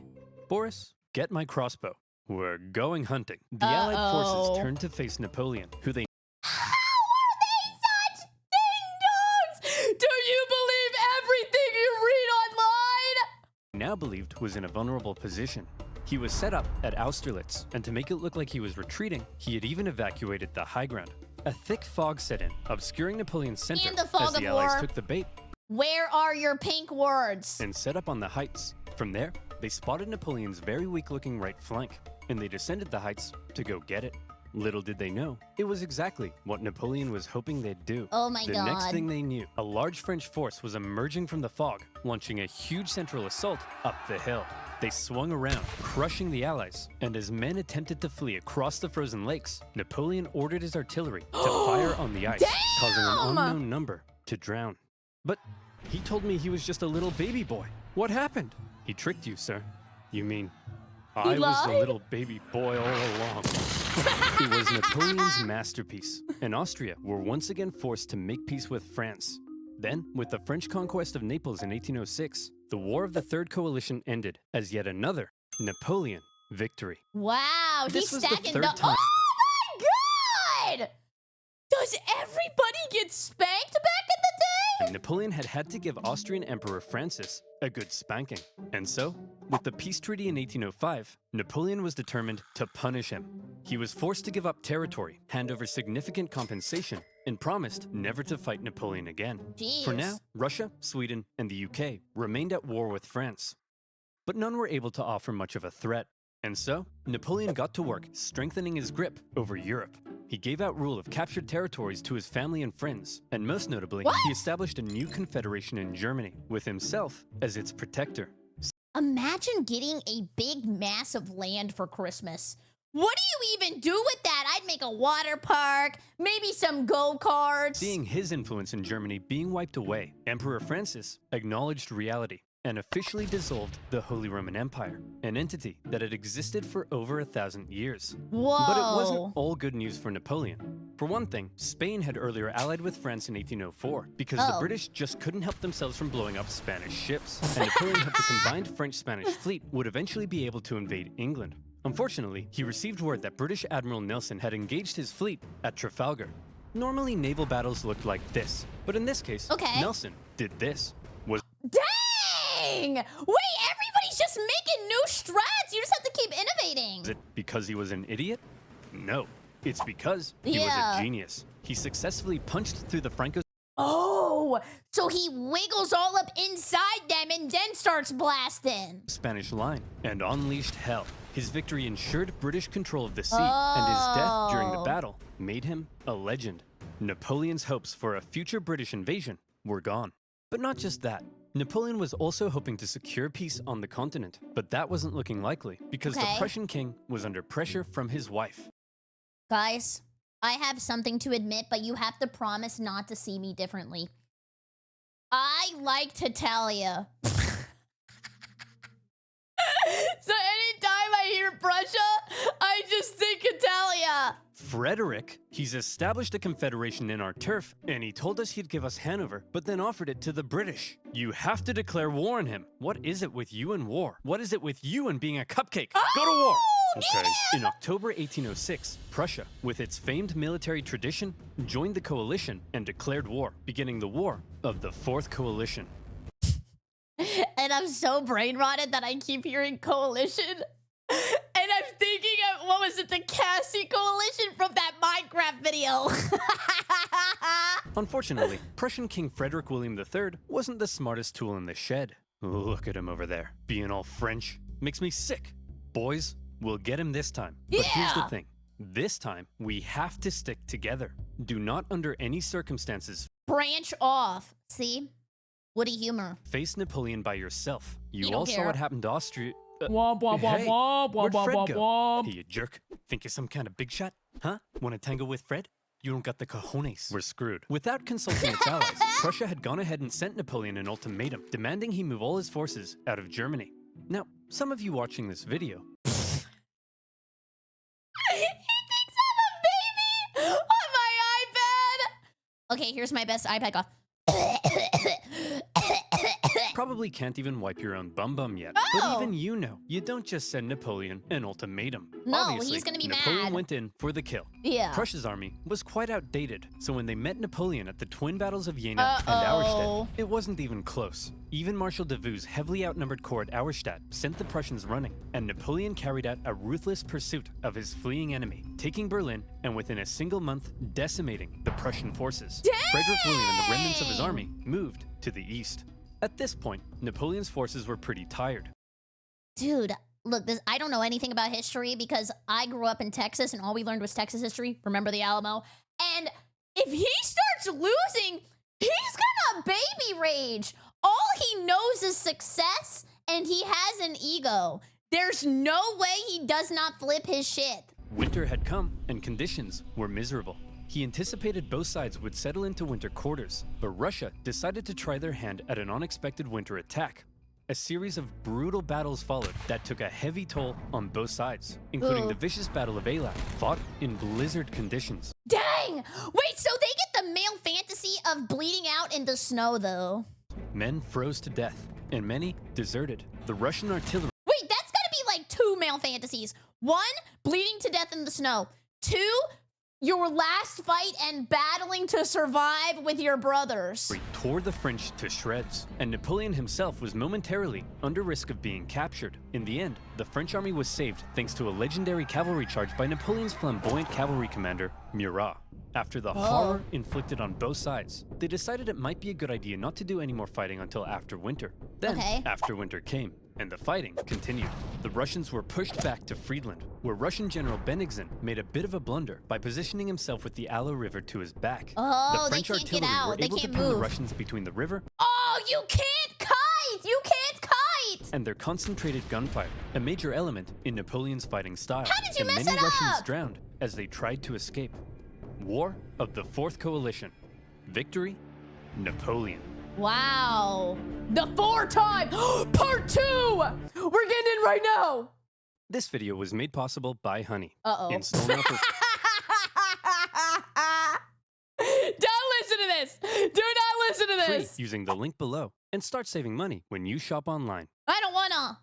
Boris, get my crossbow. We're going hunting. The Allied forces turned to face Napoleon, who they How are they such ding-dongs? Do you believe everything you read online? now believed was in a vulnerable position. He was set up at Austerlitz, and to make it look like he was retreating, he had even evacuated the high ground. A thick fog set in, obscuring Napoleon's center And the fog as the of Allies war. took the bait Where are your pink words? and set up on the heights. From there, they spotted Napoleon's very weak-looking right flank, and they descended the heights to go get it. Little did they know, it was exactly what Napoleon was hoping they'd do. Oh my The god. next thing they knew, a large French force was emerging from the fog, launching a huge central assault up the hill. They swung around, crushing the Allies, and as men attempted to flee across the frozen lakes, Napoleon ordered his artillery to fire on the ice, causing an unknown number to drown. But he told me he was just a little baby boy. What happened? He tricked you, sir. You mean I was the lied? little baby boy all along? It was Napoleon's masterpiece, and Austria were once again forced to make peace with France. Then, with the French conquest of Naples in 1806, the War of the Third Coalition ended as yet another Napoleon victory. Wow, This he's was the stacking third the. time. Oh my god! Does everybody get spanked back in the day? Napoleon had to give Austrian Emperor Francis a good spanking. And so, with the peace treaty in 1805, Napoleon was determined to punish him. He was forced to give up territory, hand over significant compensation, and promised never to fight Napoleon again. Jeez. For now, Russia, Sweden, and the UK remained at war with France. But none were able to offer much of a threat. And so, Napoleon got to work strengthening his grip over Europe. He gave out rule of captured territories to his family and friends, and most notably, What? he established a new confederation in Germany, with himself as its protector. Imagine getting a big mass of land for Christmas. What do you even do with that? I'd make a water park, maybe some go-karts. Seeing his influence in Germany being wiped away, Emperor Francis acknowledged reality and officially dissolved the Holy Roman Empire, an entity that had existed for over 1,000 years. Whoa. But it wasn't all good news for Napoleon. For one thing, Spain had earlier allied with France in 1804 because the Oh. British just couldn't help themselves from blowing up Spanish ships, and Napoleon hoped the combined French-Spanish fleet would eventually be able to invade England. Unfortunately, he received word that British Admiral Nelson had engaged his fleet at Trafalgar. Normally, naval battles looked like this, but in this case, Okay. Nelson did this. Was Dang! Wait, everybody's just making new strats. You just have to keep innovating. it because he was an idiot? No, it's because he was Yeah. a genius. He successfully punched through the Franco Oh, so he wiggles all up inside them and then starts blasting. Spanish line and unleashed hell. His victory ensured British control of the sea, and his death during the Oh. battle made him a legend. Napoleon's hopes for a future British invasion were gone. But not just that. Napoleon was also hoping to secure peace on the continent, but that wasn't looking likely because Okay. the Prussian king was under pressure from his wife. Guys, I have something to admit, but you have to promise not to see me differently. I like to tell you. So anytime I hear Prussia, I just think Italia. Frederick, he's established a confederation in our turf, and he told us he'd give us Hanover, but then offered it to the British. You have to declare war on him. What is it with you and war? What is it with you and being a cupcake? Go to war! Okay. In October 1806, Prussia, with its famed military tradition, joined the coalition and declared war, beginning the War of the Fourth Coalition. And I'm so brain rotted that I keep hearing coalition. And I'm thinking of, what was it, the Cassie coalition from that Minecraft video. Unfortunately, Prussian King Frederick William III wasn't the smartest tool in the shed. Look at him over there, being all French. Makes me sick. Boys, we'll get him this time. But here's the Yeah. thing. This time, we have to stick together. Do not under any circumstances Branch off. See? Woody humor. face Napoleon by yourself. You don't all saw care. what happened to Austria. Womp womp Hey, womp womp where'd womp Fred womp go? womp. Hey, you jerk. Think you're some kind of big shot? Huh? Want to tangle with Fred? You don't got the cojones. We're screwed. Without consulting its allies, Prussia had gone ahead and sent Napoleon an ultimatum, demanding he move all his forces out of Germany. Now, some of you watching this video He thinks I'm a baby on my iPad. Okay, here's my best iPad cough. probably can't even wipe your own bum yet. Oh. But even you know, you don't just send Napoleon an ultimatum. No, Obviously, he's gonna be Napoleon mad. went in for the kill. Yeah. Prussia's army was quite outdated, so when they met Napoleon at the twin battles of Jena and Uh-oh. Auerstedt, it wasn't even close. Even Marshal Davout's heavily outnumbered corps at Auerstedt sent the Prussians running, and Napoleon carried out a ruthless pursuit of his fleeing enemy, taking Berlin and within a single month decimating the Prussian forces. Frederick William and the remnants of his army moved to the east. At this point, Napoleon's forces were pretty tired. Dude, look, I don't know anything about history because I grew up in Texas and all we learned was Texas history. Remember the Alamo? And if he starts losing, he's gonna baby rage. All he knows is success and he has an ego. There's no way he does not flip his shit. Winter had come, and conditions were miserable. He anticipated both sides would settle into winter quarters, but Russia decided to try their hand at an unexpected winter attack. A series of brutal battles followed that took a heavy toll on both sides, including Ooh. the vicious Battle of Eylau, fought in blizzard conditions. Dang! Wait, so they get the male fantasy of bleeding out in the snow, though. Men froze to death, and many deserted. The Russian artillery Wait, that's gotta be like 2 male fantasies. 1, bleeding to death in the snow. 2, your last fight and battling to survive with your brothers. tore the French to shreds, and Napoleon himself was momentarily under risk of being captured. In the end, the French army was saved thanks to a legendary cavalry charge by Napoleon's flamboyant cavalry commander, Murat. After the horror inflicted on both sides, they decided it might be a good idea not to do any more fighting until after winter. Then, after winter came, and the fighting continued. The Russians were pushed back to Friedland, where Russian General Bennigsen made a bit of a blunder by positioning himself with the Aller River to his back. Oh, the French they can't get artillery out. were They able to can't pin the move. Russians between the river Oh, you can't kite! You can't kite! and their concentrated gunfire, a major element in Napoleon's fighting style. How did you and mess many it Russians up? drowned as they tried to escape. War of the Fourth Coalition. Victory, Napoleon. Wow. The 4-time part 2! We're getting in right now! This video was made possible by Honey. Uh-oh. Installed now for Don't listen to this! Do not listen to free this! using the link below and start saving money when you shop online. I don't wanna.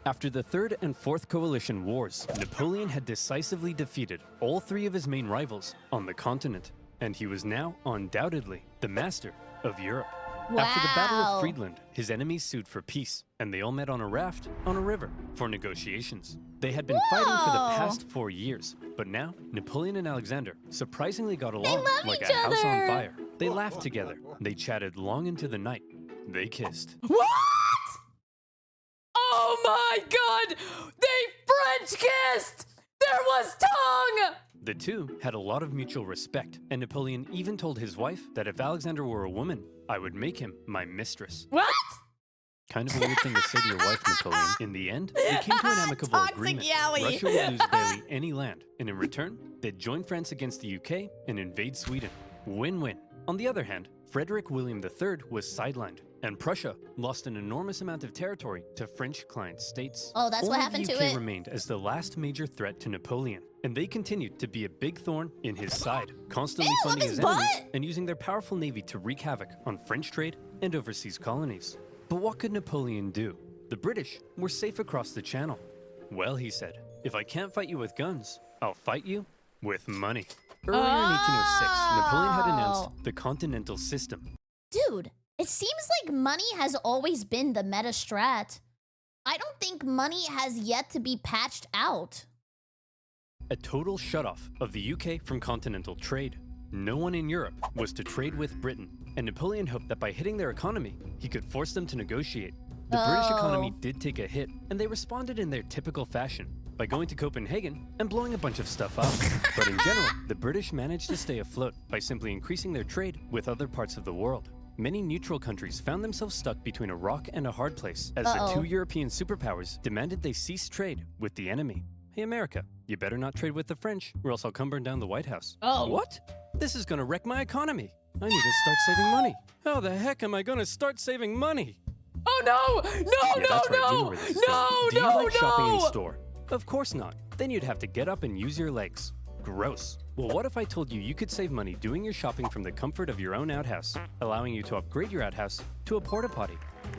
After the Third and Fourth Coalition Wars, Napoleon had decisively defeated all 3 of his main rivals on the continent, and he was now undoubtedly the master of Europe. After the Battle Wow. of Friedland, his enemies sued for peace, and they all met on a raft on a river for negotiations. They had been fighting for the Whoa. past 4 years, but now Napoleon and Alexander surprisingly got along love like each a house on other. fire. They laughed together, they chatted long into the night, they kissed. What? Oh my god! They French kissed! There was tongue! The two had a lot of mutual respect, and Napoleon even told his wife that if Alexander were a woman, I would make him my mistress. What? Kind of a weird thing to say to your wife, Napoleon. In the end, they came to an amicable Toxic agreement. Yowie. Russia would lose barely any land, and in return, they'd join France against the UK and invade Sweden. Win-win. On the other hand, Frederick William III was sidelined, and Prussia lost an enormous amount of territory to French client states. Oh, that's what happened Only to the UK it. remained as the last major threat to Napoleon, and they continued to be a big thorn in his side, constantly Ew, up funding his his enemies butt. and using their powerful navy to wreak havoc on French trade and overseas colonies. But what could Napoleon do? The British were safe across the channel. Well, he said, if I can't fight you with guns, I'll fight you with money. Earlier in 1806, Napoleon had announced the Continental System. Dude, It seems like money has always been the meta strat. I don't think money has yet to be patched out. A total shutoff of the UK from continental trade. No one in Europe was to trade with Britain, and Napoleon hoped that by hitting their economy, he could force them to negotiate. The British economy did take a hit, and they responded in their typical fashion by going to Copenhagen and blowing a bunch of stuff up. But in general, the British managed to stay afloat by simply increasing their trade with other parts of the world. Many neutral countries found themselves stuck between a rock and a hard place as the two European superpowers demanded they cease trade with the enemy. Hey, America, you better not trade with the French, or else I'll come burn down the White House. Oh. What? This is gonna wreck my economy. I need to start saving money. How the heck am I gonna start saving money? Oh no! Yeah, No, that's right, you know no, where this is no, going. Do you no, like shopping in no! store? Of course not. Then you'd have to get up and use your legs. Gross. Well, what if I told you you could save money doing your shopping from the comfort of your own outhouse, allowing you to upgrade your outhouse to a porta potty?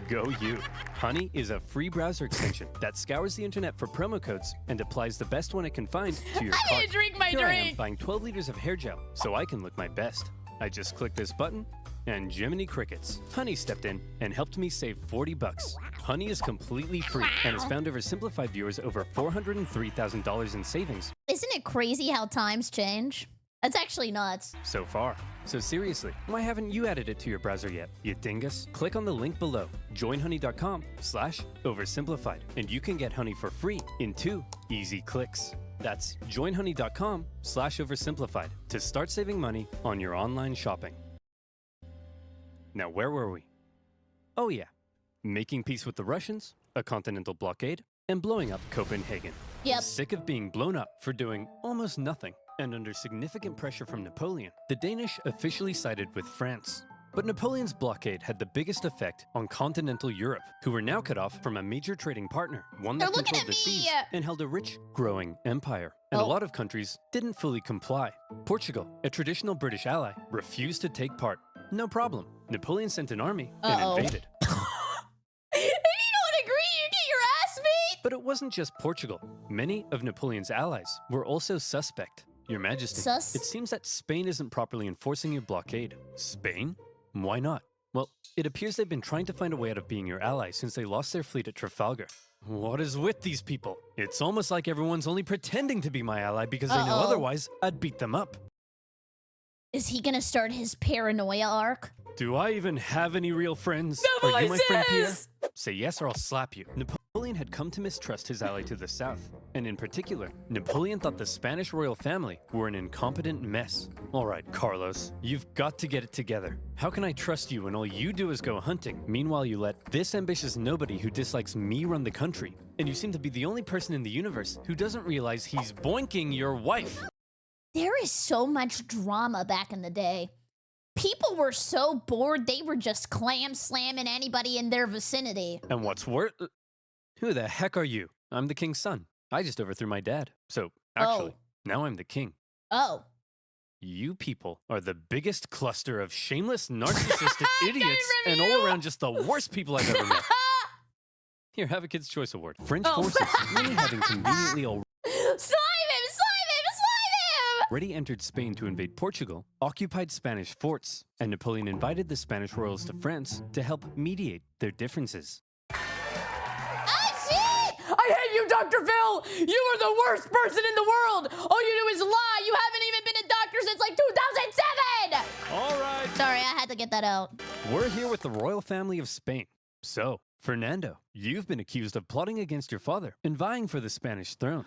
Go you. Honey is a free browser extension that scours the internet for promo codes and applies the best one it can find to your I cart. need to drink my Here I am drink. buying 12 liters of hair gel so I can look my best. I just click this button and Jiminy Crickets. Honey stepped in and helped me save 40 bucks. Honey is completely free and has found Oversimplified viewers over $403,000 in savings Isn't it crazy how times change? That's actually nuts. so far. So seriously, why haven't you added it to your browser yet, you dingus? Click on the link below, joinhoney.com/oversimplified, and you can get honey for free in 2 easy clicks. That's joinhoney.com/oversimplified to start saving money on your online shopping. Now, where were we? Oh yeah, making peace with the Russians, a continental blockade, and blowing up Copenhagen. Yep. Sick of being blown up for doing almost nothing, and under significant pressure from Napoleon, the Danish officially sided with France. But Napoleon's blockade had the biggest effect on continental Europe, who were now cut off from a major trading partner, one that They're looking controlled the at me. seas and held a rich, growing empire. And a Oh. lot of countries didn't fully comply. Portugal, a traditional British ally, refused to take part. No problem. Napoleon sent an army and invaded. If you don't agree, you get your ass beat. But it wasn't just Portugal. Many of Napoleon's allies were also suspect. Your Majesty, Sus? it seems that Spain isn't properly enforcing your blockade. Spain? Why not? Well, it appears they've been trying to find a way out of being your ally since they lost their fleet at Trafalgar. What is with these people? It's almost like everyone's only pretending to be my ally because they know otherwise I'd beat them up. Is he gonna start his paranoia arc? Do I even have any real friends? No Are you my friend Pierre? voices! Say yes or I'll slap you. Napoleon had come to mistrust his ally to the south. And in particular, Napoleon thought the Spanish royal family were an incompetent mess. All right, Carlos, you've got to get it together. How can I trust you when all you do is go hunting? Meanwhile, you let this ambitious nobody who dislikes me run the country. And you seem to be the only person in the universe who doesn't realize he's boinking your wife. There is so much drama back in the day. People were so bored, they were just clam slamming anybody in their vicinity. And what's worse, who the heck are you? I'm the king's son. I just overthrew my dad. So, actually, now I'm the king. Oh. You people are the biggest cluster of shameless, narcissistic idiots and all review. around just the worst people I've ever met. Here, have a Kid's Choice Award. French forces, really having conveniently Slime him! Slime him! Slime him! already entered Spain to invade Portugal, occupied Spanish forts, and Napoleon invited the Spanish royals to France to help mediate their differences. I hate you, Dr. Phil! You are the worst person in the world! All you do is lie! You haven't even been a doctor since like 2007! All right. Sorry, I had to get that out. We're here with the royal family of Spain. So, Fernando, you've been accused of plotting against your father and vying for the Spanish throne.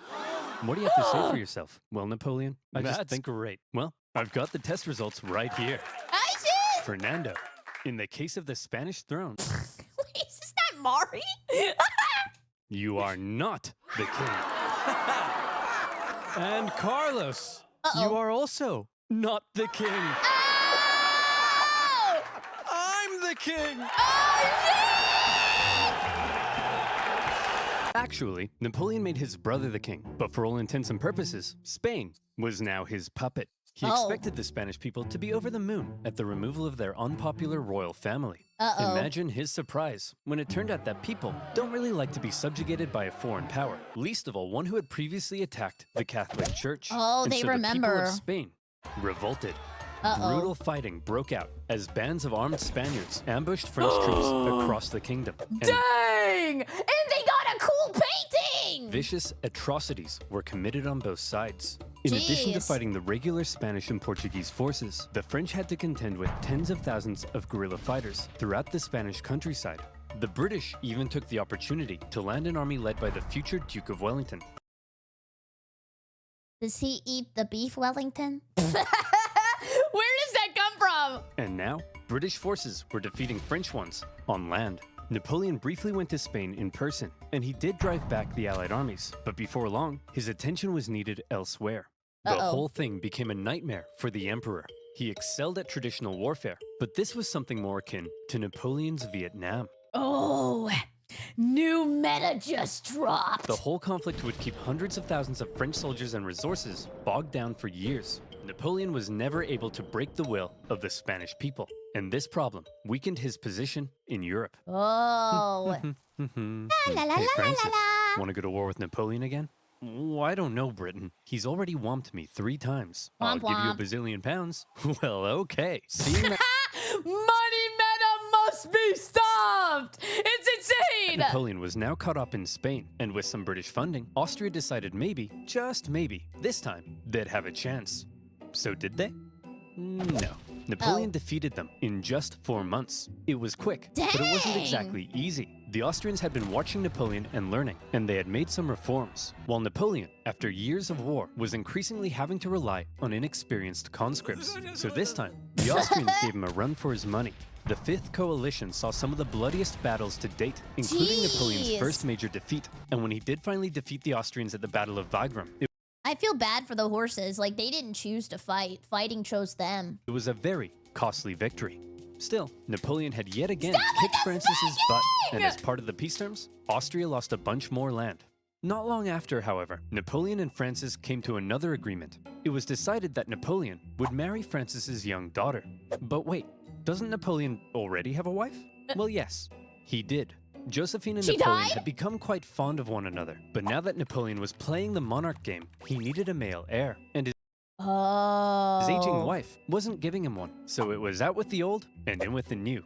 What do you have to say for yourself? Well, Napoleon, I just think great. Well, I've got the test results right here. I see! Fernando, in the case of the Spanish throne, Wait, is this not Mari? you are not the king. And Carlos, you are also not the king. Oh! I'm the king! Actually, Napoleon made his brother the king, but for all intents and purposes, Spain was now his puppet. He expected the Spanish people to be over the moon at the removal of their unpopular royal family. Imagine his surprise when it turned out that people don't really like to be subjugated by a foreign power, least of all one who had previously attacked the Catholic Church. Oh, And they so the people remember. of Spain revolted. Brutal fighting broke out as bands of armed Spaniards ambushed French troops across the kingdom. And Dang! And they got a cool painting! vicious atrocities were committed on both sides. In addition to Jeez. fighting the regular Spanish and Portuguese forces, the French had to contend with tens of thousands of guerrilla fighters throughout the Spanish countryside. The British even took the opportunity to land an army led by the future Duke of Wellington. Does he eat the beef Wellington? Where does that come from? And now, British forces were defeating French ones on land. Napoleon briefly went to Spain in person, and he did drive back the Allied armies, but before long, his attention was needed elsewhere. The whole thing became a nightmare for the emperor. He excelled at traditional warfare, but this was something more akin to Napoleon's Vietnam. Oh, new meta just dropped. The whole conflict would keep hundreds of thousands of French soldiers and resources bogged down for years. Napoleon was never able to break the will of the Spanish people, and this problem weakened his position in Europe. Oh. Hey, Francis, want to go to war with Napoleon again? Oh, I don't know, Britain. He's already whomped me 3 times. I'll Womp give you a womp. bazillion pounds. Well, okay. Seeing that Money meta must be stopped! It's insane! Napoleon was now caught up in Spain, and with some British funding, Austria decided maybe, just maybe, this time, they'd have a chance. So did they? No. Napoleon defeated them in just 4 months. It was quick, but it wasn't Dang. exactly easy. The Austrians had been watching Napoleon and learning, and they had made some reforms. While Napoleon, after years of war, was increasingly having to rely on inexperienced conscripts. So this time, the Austrians gave him a run for his money. The Fifth Coalition saw some of the bloodiest battles to date, including Napoleon's Jeez. first major defeat. And when he did finally defeat the Austrians at the Battle of Wagram, I feel bad for the horses. Like, they didn't choose to fight. Fighting chose them. it was a very costly victory. Still, Napoleon had yet again kicked Francis's butt, and as part of the peace terms, Austria lost a bunch more land. Not long after, however, Napoleon and Francis came to another agreement. It was decided that Napoleon would marry Francis's young daughter. But wait, doesn't Napoleon already have a wife? Well, yes, he did. Josephine and She Napoleon died? had become quite fond of one another, but now that Napoleon was playing the monarch game, he needed a male heir, and Oh. his aging wife wasn't giving him one. So it was out with the old and in with the new.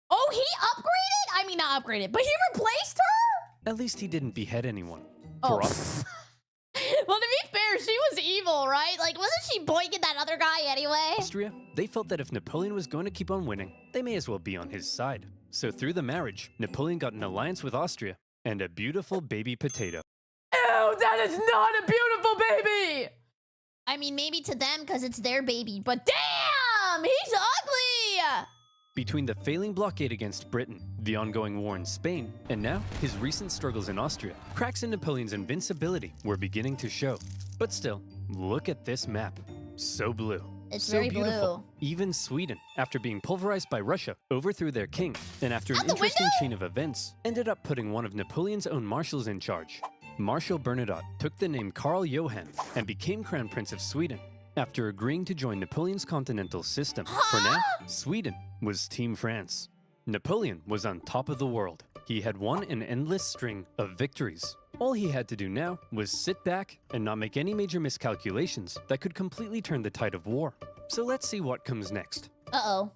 Oh, he upgraded? I mean, not upgraded, but he replaced her? At least he didn't behead anyone. Oh. For us. Well, to be fair, she was evil, right? Like, wasn't she boinking that other guy anyway? Austria, they felt that if Napoleon was going to keep on winning, they may as well be on his side. So through the marriage, Napoleon got an alliance with Austria and a beautiful baby potato. Ew, that is not a beautiful baby! I mean, maybe to them because it's their baby, but damn! He's ugly! Between the failing blockade against Britain, the ongoing war in Spain, and now his recent struggles in Austria, cracks in Napoleon's invincibility were beginning to show. But still, look at this map. So blue. It's so very beautiful. blue. Even Sweden, after being pulverized by Russia, overthrew their king, and after an Out the interesting window? chain of events, ended up putting one of Napoleon's own marshals in charge. Marshal Bernadotte took the name Karl Johan and became Crown Prince of Sweden, after agreeing to join Napoleon's continental system. For now, Sweden was Team France. Napoleon was on top of the world. He had won an endless string of victories. All he had to do now was sit back and not make any major miscalculations that could completely turn the tide of war. So let's see what comes next. Uh-oh.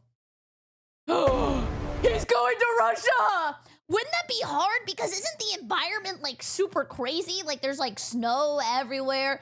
He's going to Russia! Wouldn't that be hard? Because isn't the environment, like, super crazy? Like, there's, like, snow everywhere.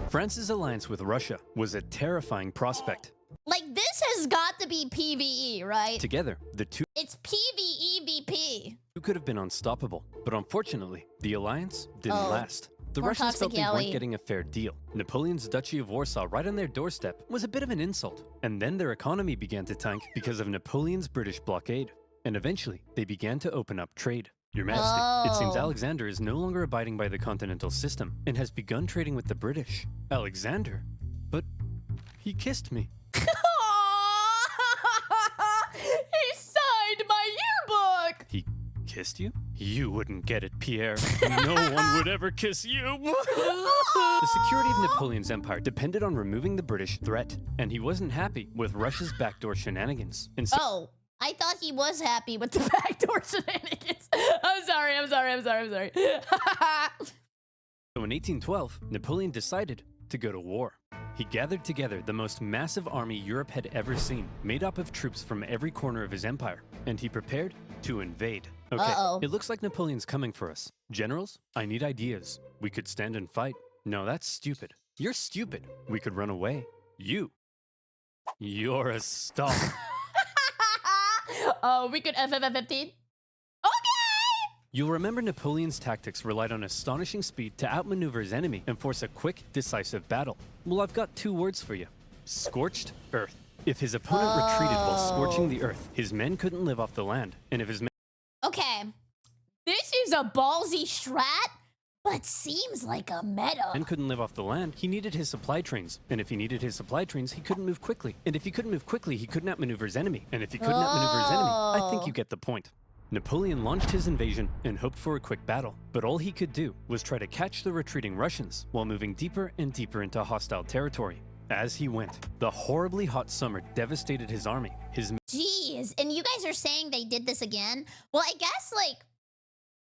France's alliance with Russia was a terrifying prospect. Like, this has got to be PvE, right? Together, the two It's PvEVP. could have been unstoppable, but unfortunately, the alliance didn't Oh. last. The More Russians felt toxic they weren't Yowie. getting a fair deal. Napoleon's Duchy of Warsaw right on their doorstep was a bit of an insult, and then their economy began to tank because of Napoleon's British blockade. And eventually, they began to open up trade. Your Majesty, it seems Oh. Alexander is no longer abiding by the continental system and has begun trading with the British. Alexander? But he kissed me. He signed my yearbook! He kissed you? You wouldn't get it, Pierre. No one would ever kiss you. The security of Napoleon's empire depended on removing the British threat, and he wasn't happy with Russia's backdoor shenanigans. And so Oh, I thought he was happy with the backdoor shenanigans. I'm sorry. in 1812, Napoleon decided to go to war. He gathered together the most massive army Europe had ever seen, made up of troops from every corner of his empire, and he prepared to invade. Okay, Uh-oh. it looks like Napoleon's coming for us. Generals, I need ideas. We could stand and fight. No, that's stupid. You're stupid. We could run away. You're a star. Oh, we could FFF15? You'll remember Napoleon's tactics relied on astonishing speed to outmaneuver his enemy and force a quick, decisive battle. Well, I've got 2 words for you. Scorched earth. If his opponent retreated while scorching the earth, his men couldn't live off the land. And if his men Okay. This is a ballsy strat, but seems like a meta. couldn't live off the land, he needed his supply trains. And if he needed his supply trains, he couldn't move quickly. And if he couldn't move quickly, he couldn't outmaneuver his enemy. And if he couldn't outmaneuver his enemy, I think you get the point. Napoleon launched his invasion and hoped for a quick battle, but all he could do was try to catch the retreating Russians while moving deeper and deeper into hostile territory. As he went, the horribly hot summer devastated his army. His Jeez, and you guys are saying they did this again? Well, I guess, like,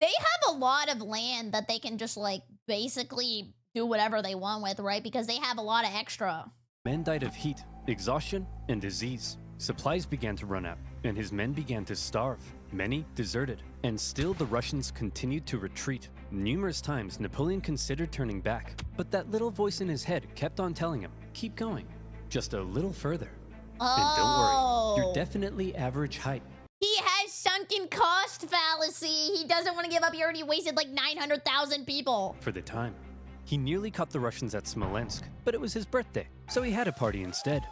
they have a lot of land that they can just, like, basically do whatever they want with, right? Because they have a lot of extra. men died of heat, exhaustion, and disease. Supplies began to run out, and his men began to starve. Many deserted, and still the Russians continued to retreat. Numerous times, Napoleon considered turning back, but that little voice in his head kept on telling him, keep going, just a little further. And don't worry, you're definitely average height. He has sunken cost fallacy. He doesn't want to give up. He already wasted like 900,000 people. For the time. He nearly caught the Russians at Smolensk, but it was his birthday, so he had a party instead.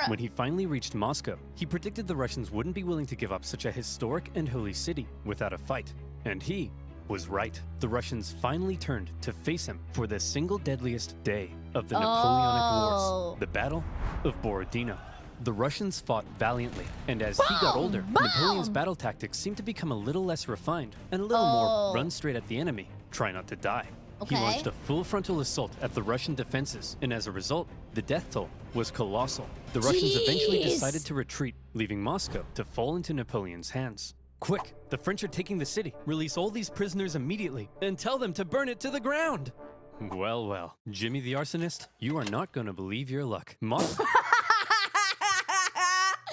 When he finally reached Moscow, he predicted the Russians wouldn't be willing to give up such a historic and holy city without a fight. And he was right. The Russians finally turned to face him for the single deadliest day of the Napoleonic Wars, the Battle of Borodino. The Russians fought valiantly, and as he got older, Napoleon's battle tactics seemed to become a little less refined and a little more run straight at the enemy, try not to die. He launched a full frontal assault at the Russian defenses, and as a result, the death toll was colossal. The Russians eventually decided to retreat, leaving Moscow to fall into Napoleon's hands. Quick, the French are taking the city. Release all these prisoners immediately, and tell them to burn it to the ground. Well, well, Jimmy the arsonist, you are not going to believe your luck.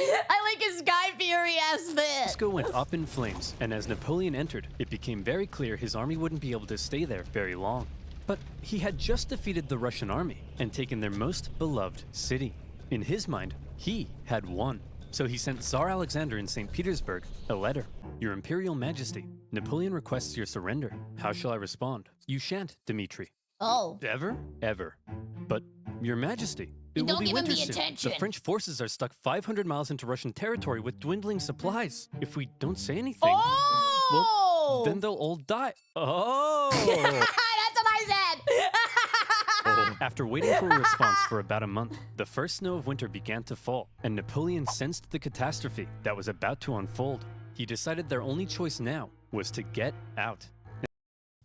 I like his Guy Fieri-ass fit. Moscow went up in flames, and as Napoleon entered, it became very clear his army wouldn't be able to stay there very long. But he had just defeated the Russian army and taken their most beloved city. In his mind, he had won. So he sent Tsar Alexander in St. Petersburg a letter. Your Imperial Majesty, Napoleon requests your surrender. How shall I respond? You shan't, Dmitri. Oh. Ever? Ever. But, Your Majesty, it will be winter soon. The French forces are stuck 500 miles into Russian territory with dwindling supplies. If we don't say anything, well, then they'll all die. Oh! That's what I said! After waiting for a response for about a month, the first snow of winter began to fall, and Napoleon sensed the catastrophe that was about to unfold. He decided their only choice now was to get out.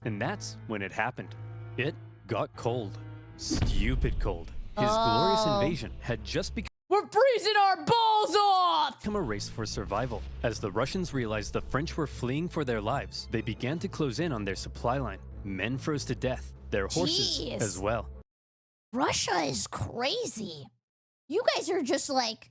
And that's when it happened. It got cold. Stupid cold. His glorious invasion had just become We're freezing our balls off! a race for survival. As the Russians realized the French were fleeing for their lives, they began to close in on their supply line. Men froze to death, their horses as well. Russia is crazy. You guys are just like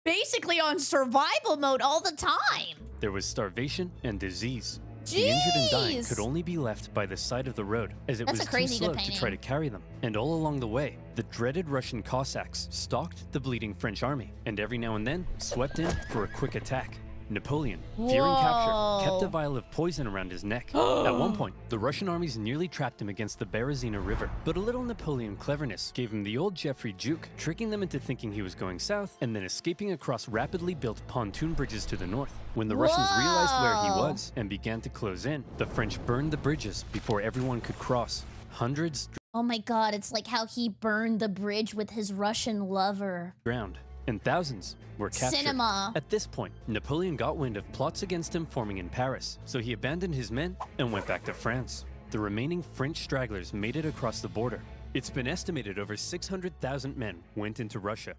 basically on survival mode all the time. There was starvation and disease. The injured and dying could only be left by the side of the road, as it was too slow to try to carry them. And all along the way, the dreaded Russian Cossacks stalked the bleeding French army, and every now and then swept in for a quick attack. Napoleon, fearing capture, kept a vial of poison around his neck. At one point, the Russian armies nearly trapped him against the Berezina River, but a little Napoleon cleverness gave him the old Geoffrey juke, tricking them into thinking he was going south and then escaping across rapidly built pontoon bridges to the north. When the Russians realized where he was and began to close in, the French burned the bridges before everyone could cross. Hundreds Oh my god, it's like how he burned the bridge with his Russian lover. drowned, and thousands were captured. At this point, Napoleon got wind of plots against him forming in Paris, so he abandoned his men and went back to France. The remaining French stragglers made it across the border. It's been estimated over 600,000 men went into Russia.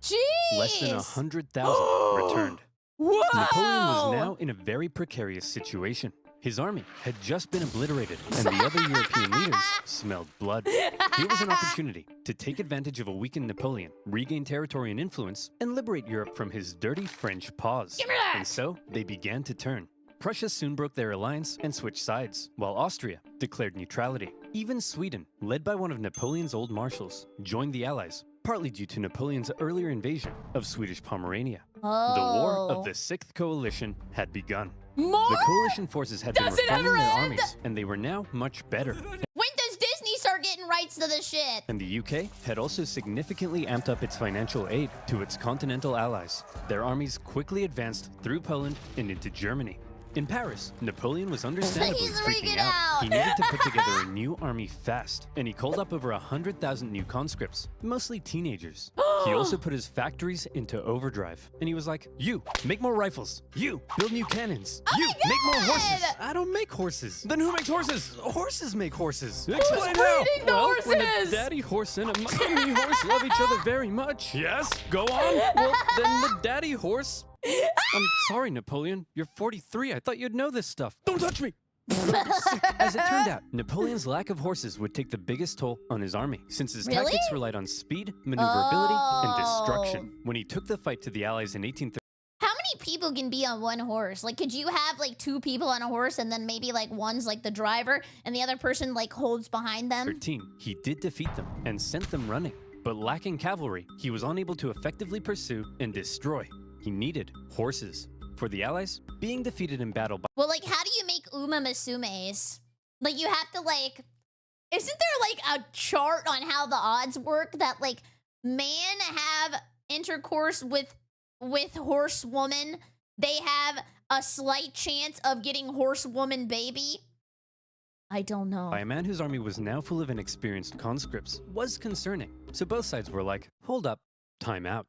Less than 100,000 returned. Napoleon was now in a very precarious situation. His army had just been obliterated, and the other European leaders smelled blood. Here was an opportunity to take advantage of a weakened Napoleon, regain territory and influence, and liberate Europe from his dirty French paws. Give me that! And so, they began to turn. Prussia soon broke their alliance and switched sides, while Austria declared neutrality. Even Sweden, led by one of Napoleon's old marshals, joined the Allies, partly due to Napoleon's earlier invasion of Swedish Pomerania. Oh. The War of the Sixth Coalition had begun. More? The coalition forces had been Does it reforming ever their end? armies, and they were now much better. When does Disney start getting rights to the shit? And the UK had also significantly amped up its financial aid to its continental allies. Their armies quickly advanced through Poland and into Germany. In Paris, Napoleon was understandably He's freaking freaking out. out. He needed to put together a new army fast, and he called up over 100,000 new conscripts, mostly teenagers. He also put his factories into overdrive, and he was like, you, make more rifles. You, build new cannons. Oh You, my make more God. horses. I don't make horses. Then who makes horses? Horses make horses. Explain how. breeding the Well, when a horses? daddy horse and a mommy horse love each other very much. Yes, go on. Well, then the daddy horse... I'm sorry, Napoleon. You're 43. I thought you'd know this stuff. Don't touch me. As it turned out, Napoleon's lack of horses would take the biggest toll on his army, since his Really? tactics relied on speed, maneuverability, and Oh. destruction. When he took the fight to the Allies in 1830, How many people can be on one horse? Like, could you have like 2 people on a horse and then maybe like one's like the driver and the other person like holds behind them? he did defeat them and sent them running. But lacking cavalry, he was unable to effectively pursue and destroy. He needed horses. For the Allies, being defeated in battle by Well, like, how do you make Uma Musumes? Like, you have to like, isn't there like a chart on how the odds work that like man have intercourse with horsewoman, they have a slight chance of getting horsewoman baby? I don't know. a man whose army was now full of inexperienced conscripts was concerning. So both sides were like, hold up, time out.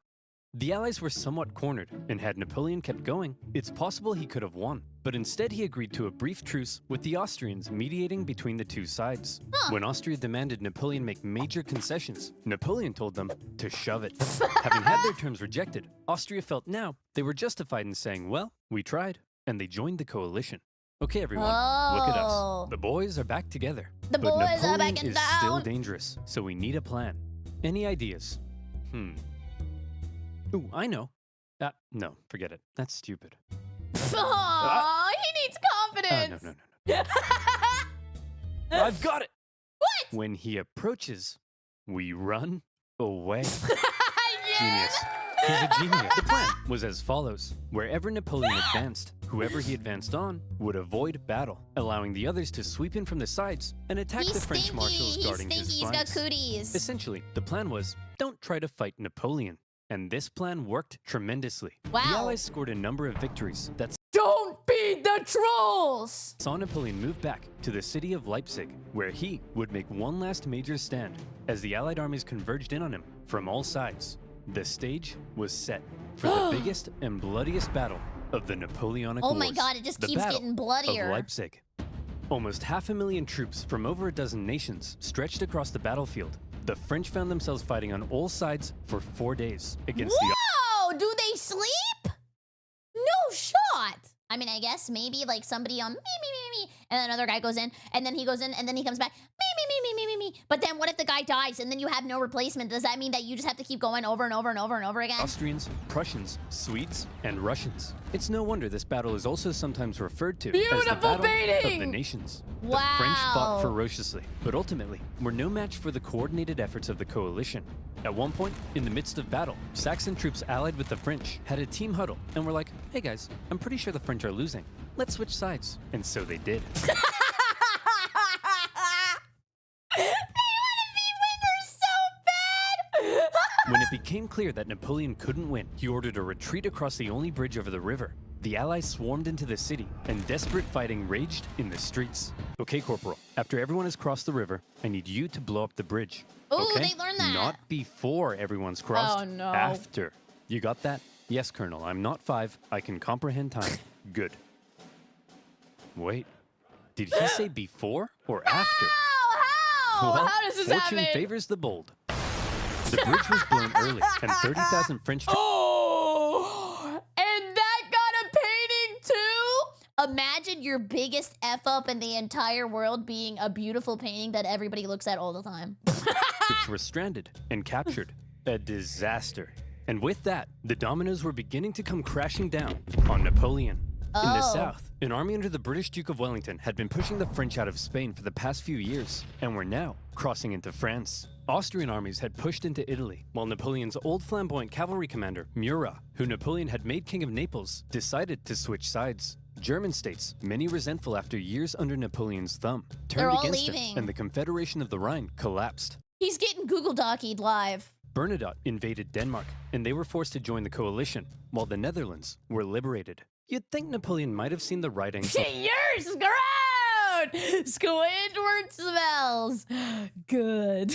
The Allies were somewhat cornered, and had Napoleon kept going, it's possible he could have won. But instead he agreed to a brief truce with the Austrians mediating between the two sides. Huh. When Austria demanded Napoleon make major concessions, Napoleon told them to shove it. Having had their terms rejected, Austria felt now they were justified in saying, well, we tried, and they joined the coalition. Okay, everyone, look at Oh. us. The boys are back together. The But boys are Napoleon back in is still town. dangerous, so we need a plan. Any ideas? Ooh, I know. No, forget it. That's stupid. Aw, he needs confidence. No. I've got it! What? When he approaches, we run away. Yes. Genius. He's a genius. The plan was as follows. Wherever Napoleon advanced, whoever he advanced on would avoid battle, allowing the others to sweep in from the sides and attack He's the French stinky. marshals He's guarding stinky. his He's got flanks. cooties. Essentially, the plan was, don't try to fight Napoleon. And this plan worked tremendously. Wow. The Allies scored a number of victories that Don't feed the trolls. saw Napoleon move back to the city of Leipzig, where he would make one last major stand as the Allied armies converged in on him from all sides. The stage was set for the biggest and bloodiest battle of the Napoleonic Wars. Oh my God, it just the keeps Battle getting bloodier. Of Leipzig. Almost 500,000 troops from over a dozen nations stretched across the battlefield. The French found themselves fighting on all sides for 4 days against the Whoa, do they sleep? No shot. I mean, I guess maybe like somebody on me, and then another guy goes in, and then he goes in, and then he comes back, me. But then what if the guy dies, and then you have no replacement? Does that mean that you just have to keep going over and over and over and over again? Austrians, Prussians, Swedes, and Russians. It's no wonder this battle is also sometimes referred to as the Beautiful Battle of painting! the Nations. Wow. The French fought ferociously, but ultimately were no match for the coordinated efforts of the coalition. At one point, in the midst of battle, Saxon troops allied with the French had a team huddle and were like, hey guys, I'm pretty sure the French are losing. Let's switch sides. And so they did. When it became clear that Napoleon couldn't win, he ordered a retreat across the only bridge over the river. The Allies swarmed into the city, and desperate fighting raged in the streets. Okay, Corporal, after everyone has crossed the river, I need you to blow up the bridge. Ooh, Okay? they learned that. Not before everyone's crossed. Oh, no. After. You got that? Yes, Colonel, I'm not 5. I can comprehend time. Good. Wait, did he say before or after? How? Well, How does this fortune happen? favors the bold. The bridge was blown early, and 30,000 French troops Oh, and that got a painting too? imagine your biggest F up in the entire world being a beautiful painting that everybody looks at all the time. Which were stranded and captured. A disaster. And with that, the dominoes were beginning to come crashing down on Napoleon. In the south, an army under the British Duke of Wellington had been pushing the French out of Spain for the past few years, and were now crossing into France. Austrian armies had pushed into Italy, while Napoleon's old flamboyant cavalry commander, Murat, who Napoleon had made king of Naples, decided to switch sides. German states, many resentful after years under Napoleon's thumb, turned against him, and the Confederation of the Rhine collapsed. He's getting Google Docu'd live. Bernadotte invaded Denmark, and they were forced to join the coalition, while the Netherlands were liberated. You'd think Napoleon might have seen the writings. You're screwed! Squidward smells good.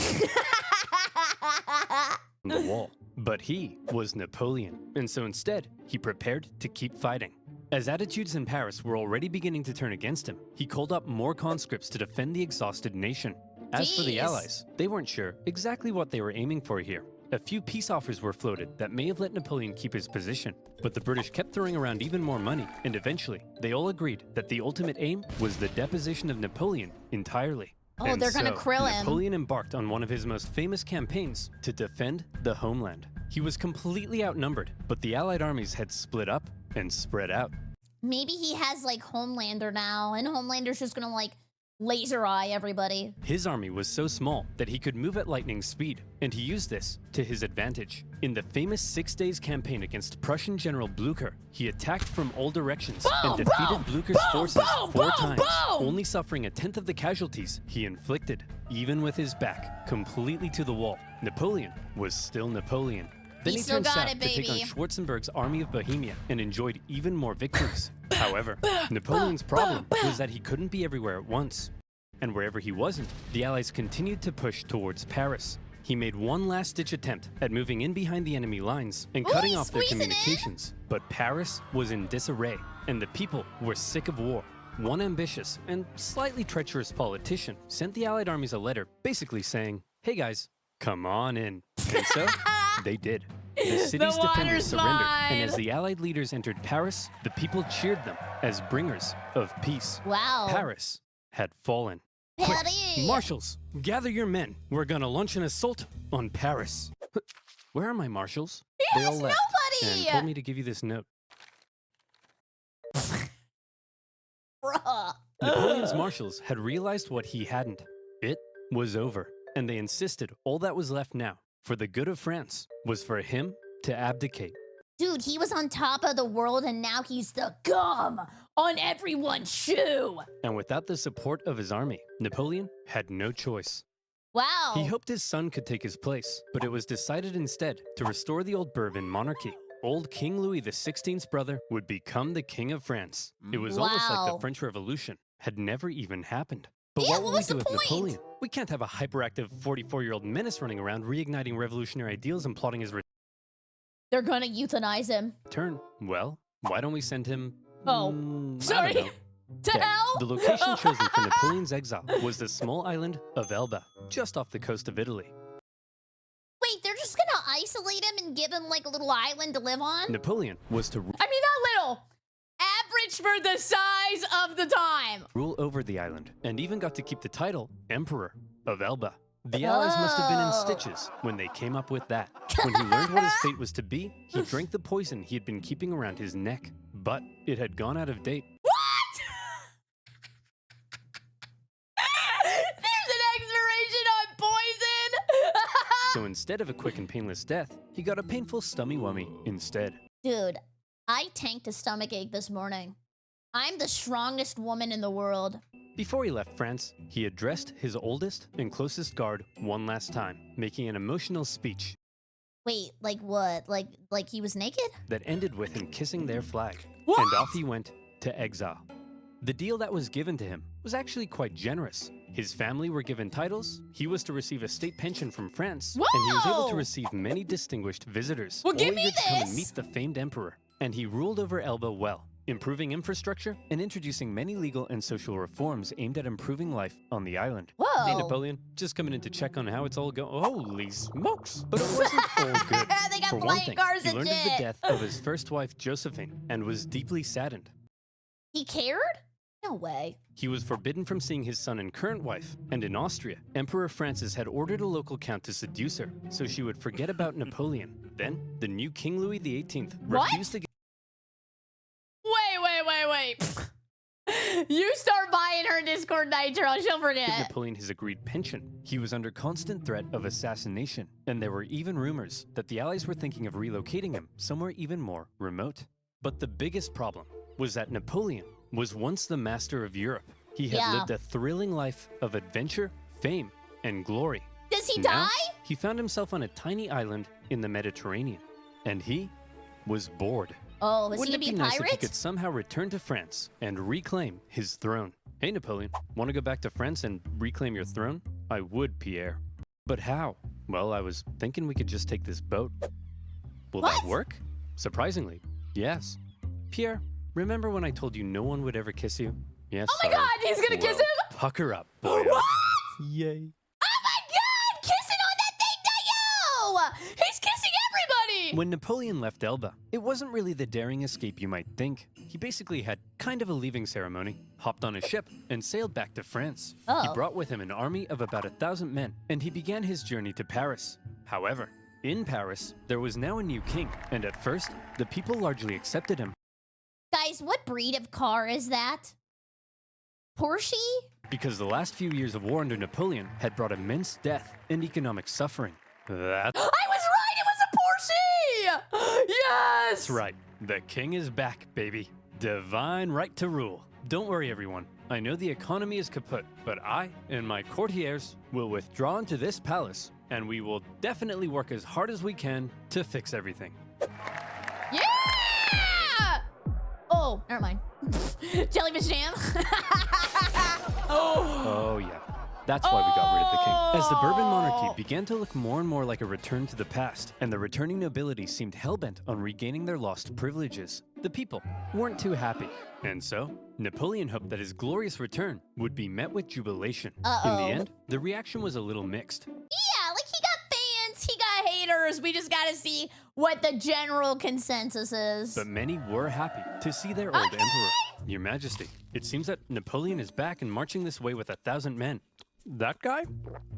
On the wall. But he was Napoleon, and so instead, he prepared to keep fighting. As attitudes in Paris were already beginning to turn against him, he called up more conscripts to defend the exhausted nation. As for the Allies, they weren't sure exactly what they were aiming for here. A few peace offers were floated that may have let Napoleon keep his position, but the British kept throwing around even more money, and eventually, they all agreed that the ultimate aim was the deposition of Napoleon entirely. Oh, And they're gonna krill him. Napoleon embarked on one of his most famous campaigns to defend the homeland. He was completely outnumbered, but the Allied armies had split up and spread out. Maybe he has like Homelander now, and Homelander's just gonna like laser eye everybody. His army was so small that he could move at lightning speed, and he used this to his advantage. In the famous 6 Days campaign against Prussian General Blücher, he attacked from all directions and defeated Blücher's forces 4 times, only suffering 1/10 of the casualties he inflicted. Even with his back completely to the wall, Napoleon was still Napoleon. Then he still turned got south it, to take on baby. Schwarzenberg's army of Bohemia and enjoyed even more victories. However, Napoleon's problem was that he couldn't be everywhere at once. And wherever he wasn't, the Allies continued to push towards Paris. He made one last-ditch attempt at moving in behind the enemy lines and cutting he's off their squeezing in. communications. But Paris was in disarray, and the people were sick of war. One ambitious and slightly treacherous politician sent the Allied armies a letter basically saying, "Hey guys, come on in." And so, they did. The city's defenders surrendered, and as the Allied leaders entered Paris, the people cheered them as bringers of peace. Wow. Paris had fallen. Quick, Patty! marshals, gather your men. We're gonna launch an assault on Paris. Where are my marshals? They all left nobody! and told me to give you this note. Bruh. Napoleon's marshals had realized what he hadn't. It was over, and they insisted all that was left now, for the good of France, was for him to abdicate. Dude, he was on top of the world and now he's the gum on everyone's shoe. And without the support of his army, Napoleon had no choice. Wow. He hoped his son could take his place, but it was decided instead to restore the old Bourbon monarchy. Old King Louis XVI's brother would become the King of France. It was almost like Wow. the French Revolution had never even happened. But Yeah, what what would we was do the with point? Napoleon? We can't have a hyperactive 44-year-old menace running around reigniting revolutionary ideals and plotting his They're gonna euthanize him. return. Well, why don't we send him... Oh, I sorry. don't know. To Okay, hell? the location chosen for Napoleon's exile was the small island of Elba, just off the coast of Italy. Wait, they're just gonna isolate him and give him like a little island to live on? Napoleon was to I mean, not little. Average for the size of the time. rule over the island, and even got to keep the title Emperor of Elba. The Allies must have been in stitches when they came up with that. When he learned what his fate was to be, he drank the poison he had been keeping around his neck. But it had gone out of date. What? There's an expiration on poison. So instead of a quick and painless death, he got a painful stummy-wummy instead. Dude, I tanked a stomachache this morning. I'm the strongest woman in the world. Before he left France, he addressed his oldest and closest guard one last time, making an emotional speech Wait, like what? Like he was naked? that ended with him kissing their flag. What? And off he went to exile. The deal that was given to him was actually quite generous. His family were given titles, he was to receive a state pension from France, and he was able to Whoa! receive many distinguished visitors, Well, all give me eager to come and this! meet the famed emperor. And he ruled over Elba well, improving infrastructure and introducing many legal and social reforms aimed at improving life on the island. Whoa. Hey, Napoleon, just coming in to check on how it's all going. Holy smokes! But it wasn't all good. They got For one flying thing, cars he and learned of the shit. death of his first wife, Josephine, and was deeply saddened. He cared? No way. He was forbidden from seeing his son and current wife, and in Austria, Emperor Francis had ordered a local count to seduce her, so she would forget about Napoleon. Then, the new King Louis XVIII refused to Wait. You start buying her Discord Nitro, she'll give forget. Napoleon his agreed pension. He was under constant threat of assassination, and there were even rumors that the Allies were thinking of relocating him somewhere even more remote. But the biggest problem was that Napoleon was once the master of Europe. He had lived a thrilling life of adventure, fame, and glory. Does he Now, die? he found himself on a tiny island in the Mediterranean, and he was bored. Oh, is Wouldn't he it be gonna be a nice if he pirate? could somehow return to France and reclaim his throne? Hey, Napoleon, want to go back to France and reclaim your throne? I would, Pierre. But how? Well, I was thinking we could just take this boat. Will that work? Surprisingly, yes. Pierre, remember when I told you no one would ever kiss you? Yes. Oh my God, he's gonna kiss him? Pucker up, boy. What? Yay. Oh my God, kissing on that thing, Dayo! He's kissing everybody! When Napoleon left Elba, it wasn't really the daring escape you might think. He basically had kind of a leaving ceremony, hopped on a ship, and sailed back to France. He Oh. brought with him an army of about 1,000 men, and he began his journey to Paris. However, in Paris, there was now a new king, and at first, the people largely accepted him. Guys, what breed of car is that? Porsche? Because the last few years of war under Napoleon had brought immense death and economic suffering. That's I was right, it was a Porsche! Yes! right, the king is back, baby. Divine right to rule. Don't worry, everyone. I know the economy is kaput, but I and my courtiers will withdraw into this palace, and we will definitely work as hard as we can to fix everything. Yeah! Oh, never mind. Jellyfish jam. Oh, yeah. That's why we got rid of the king. As the Bourbon monarchy began to look more and more like a return to the past, and the returning nobility seemed hellbent on regaining their lost privileges, the people weren't too happy. And so, Napoleon hoped that his glorious return would be met with jubilation. In the end, the reaction was a little mixed. Yeah, like he got fans, he got haters. We just gotta see what the general consensus is. But many were happy to see their old emperor. Your Majesty, it seems that Napoleon is back and marching this way with 1,000 men. That guy?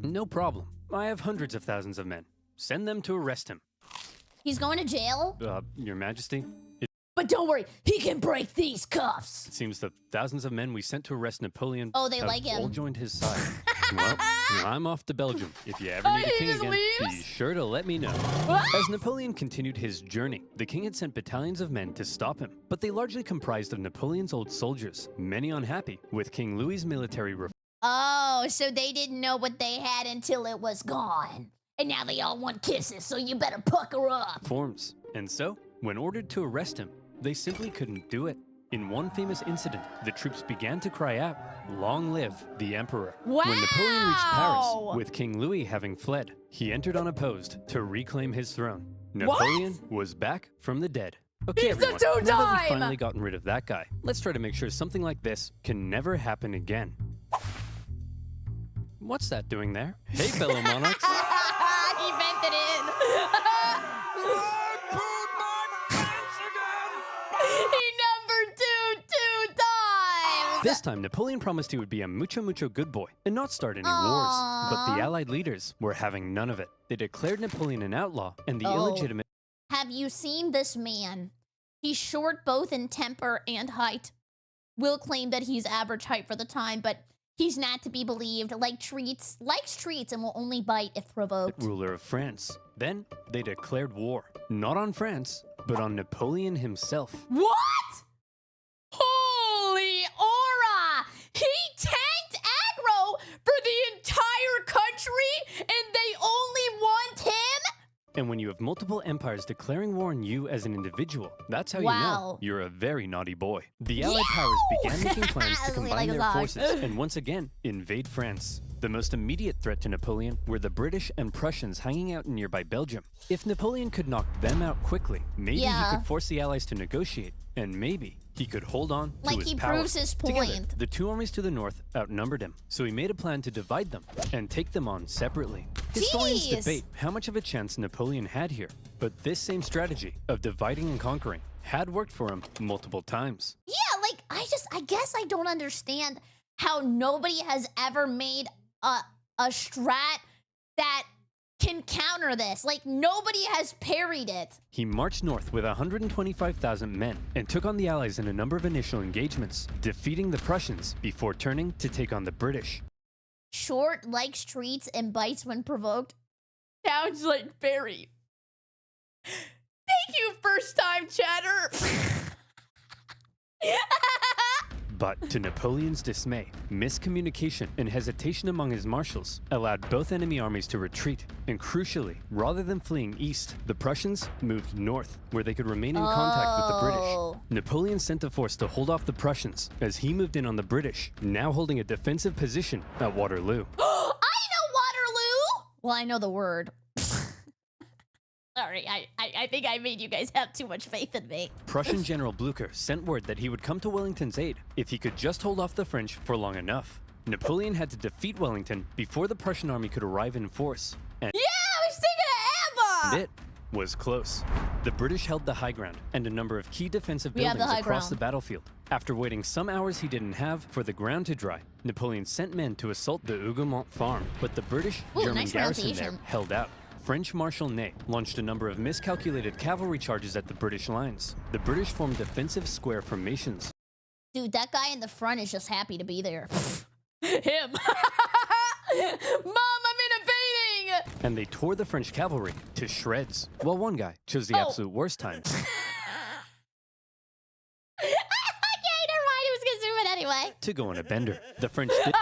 No problem. I have hundreds of thousands of men. Send them to arrest him. He's going to jail? Your Majesty, But don't worry, he can break these cuffs. it seems the thousands of men we sent to arrest Napoleon Oh, they have like him. all joined his side. Well, I'm off to Belgium. If you ever need a he king just again, leaves? be sure to let me know. What? As Napoleon continued his journey, the king had sent battalions of men to stop him, but they largely comprised of Napoleon's old soldiers, many unhappy with King Louis's military Oh, so they didn't know what they had until it was gone. And now they all want kisses, so you better pucker up. reforms. And so, when ordered to arrest him, they simply couldn't do it. In one famous incident, the troops began to cry out, "Long live the emperor." Wow! When Napoleon reached Paris, with King Louis having fled, he entered unopposed to reclaim his throne. Napoleon was back from the dead. Okay, He's the everyone, now that we've two-time! finally gotten rid of that guy, let's try to make sure something like this can never happen again. What's that doing there? Hey, fellow monarchs. He vented in. He numbered two times. This time, Napoleon promised he would be a mucho good boy and not start any wars. But the Allied leaders were having none of it. They declared Napoleon an outlaw and the illegitimate. Have you seen this man? He's short both in temper and height. Will claim that he's average height for the time, but he's not to be believed. Likes treats, and will only bite if provoked. Ruler of France. Then they declared war, not on France, but on Napoleon himself. What? Holy aura! He tanked aggro for the entire country, and they only want him? And when you have multiple empires declaring war on you as an individual, that's how you Wow. know you're a very naughty boy. The Allied powers began making plans to combine Like a their dog. forces and once again invade France. The most immediate threat to Napoleon were the British and Prussians hanging out in nearby Belgium. If Napoleon could knock them out quickly, maybe he could force the Allies to negotiate, and maybe he could hold on to Like his he power. proves his Together, point. the two armies to the north outnumbered him, so he made a plan to divide them and take them on separately. Historians Jeez. debate how much of a chance Napoleon had here, but this same strategy of dividing and conquering had worked for him multiple times. Yeah, like, I guess I don't understand how nobody has ever made a strat that can counter this. Like, nobody has parried it. He marched north with 125,000 men and took on the Allies in a number of initial engagements, defeating the Prussians before turning to take on the British. Short, likes treats, and bites when provoked. Sounds like Barry. Thank you, first-time chatter. But to Napoleon's dismay, miscommunication and hesitation among his marshals allowed both enemy armies to retreat, and crucially, rather than fleeing east, the Prussians moved north, where they could remain in contact with the British. Napoleon sent a force to hold off the Prussians as he moved in on the British, now holding a defensive position at Waterloo. I know Waterloo! Well, I know the word. Sorry, I think I made you guys have too much faith in me. Prussian General Blücher sent word that he would come to Wellington's aid if he could just hold off the French for long enough. Napoleon had to defeat Wellington before the Prussian army could arrive in force. And I was thinking of Abba! it was close. The British held the high ground and a number of key defensive buildings across the battlefield. After waiting some hours he didn't have for the ground to dry, Napoleon sent men to assault the Hougoumont farm, but the British German garrison there held out. French Marshal Ney launched a number of miscalculated cavalry charges at the British lines. The British formed defensive square formations. Dude, that guy in the front is just happy to be there. Him. Mom, I'm innovating! And they tore the French cavalry to shreds, while one guy chose the absolute worst time. Okay, never mind. He was gonna zoom in anyway. To go on a bender. The French did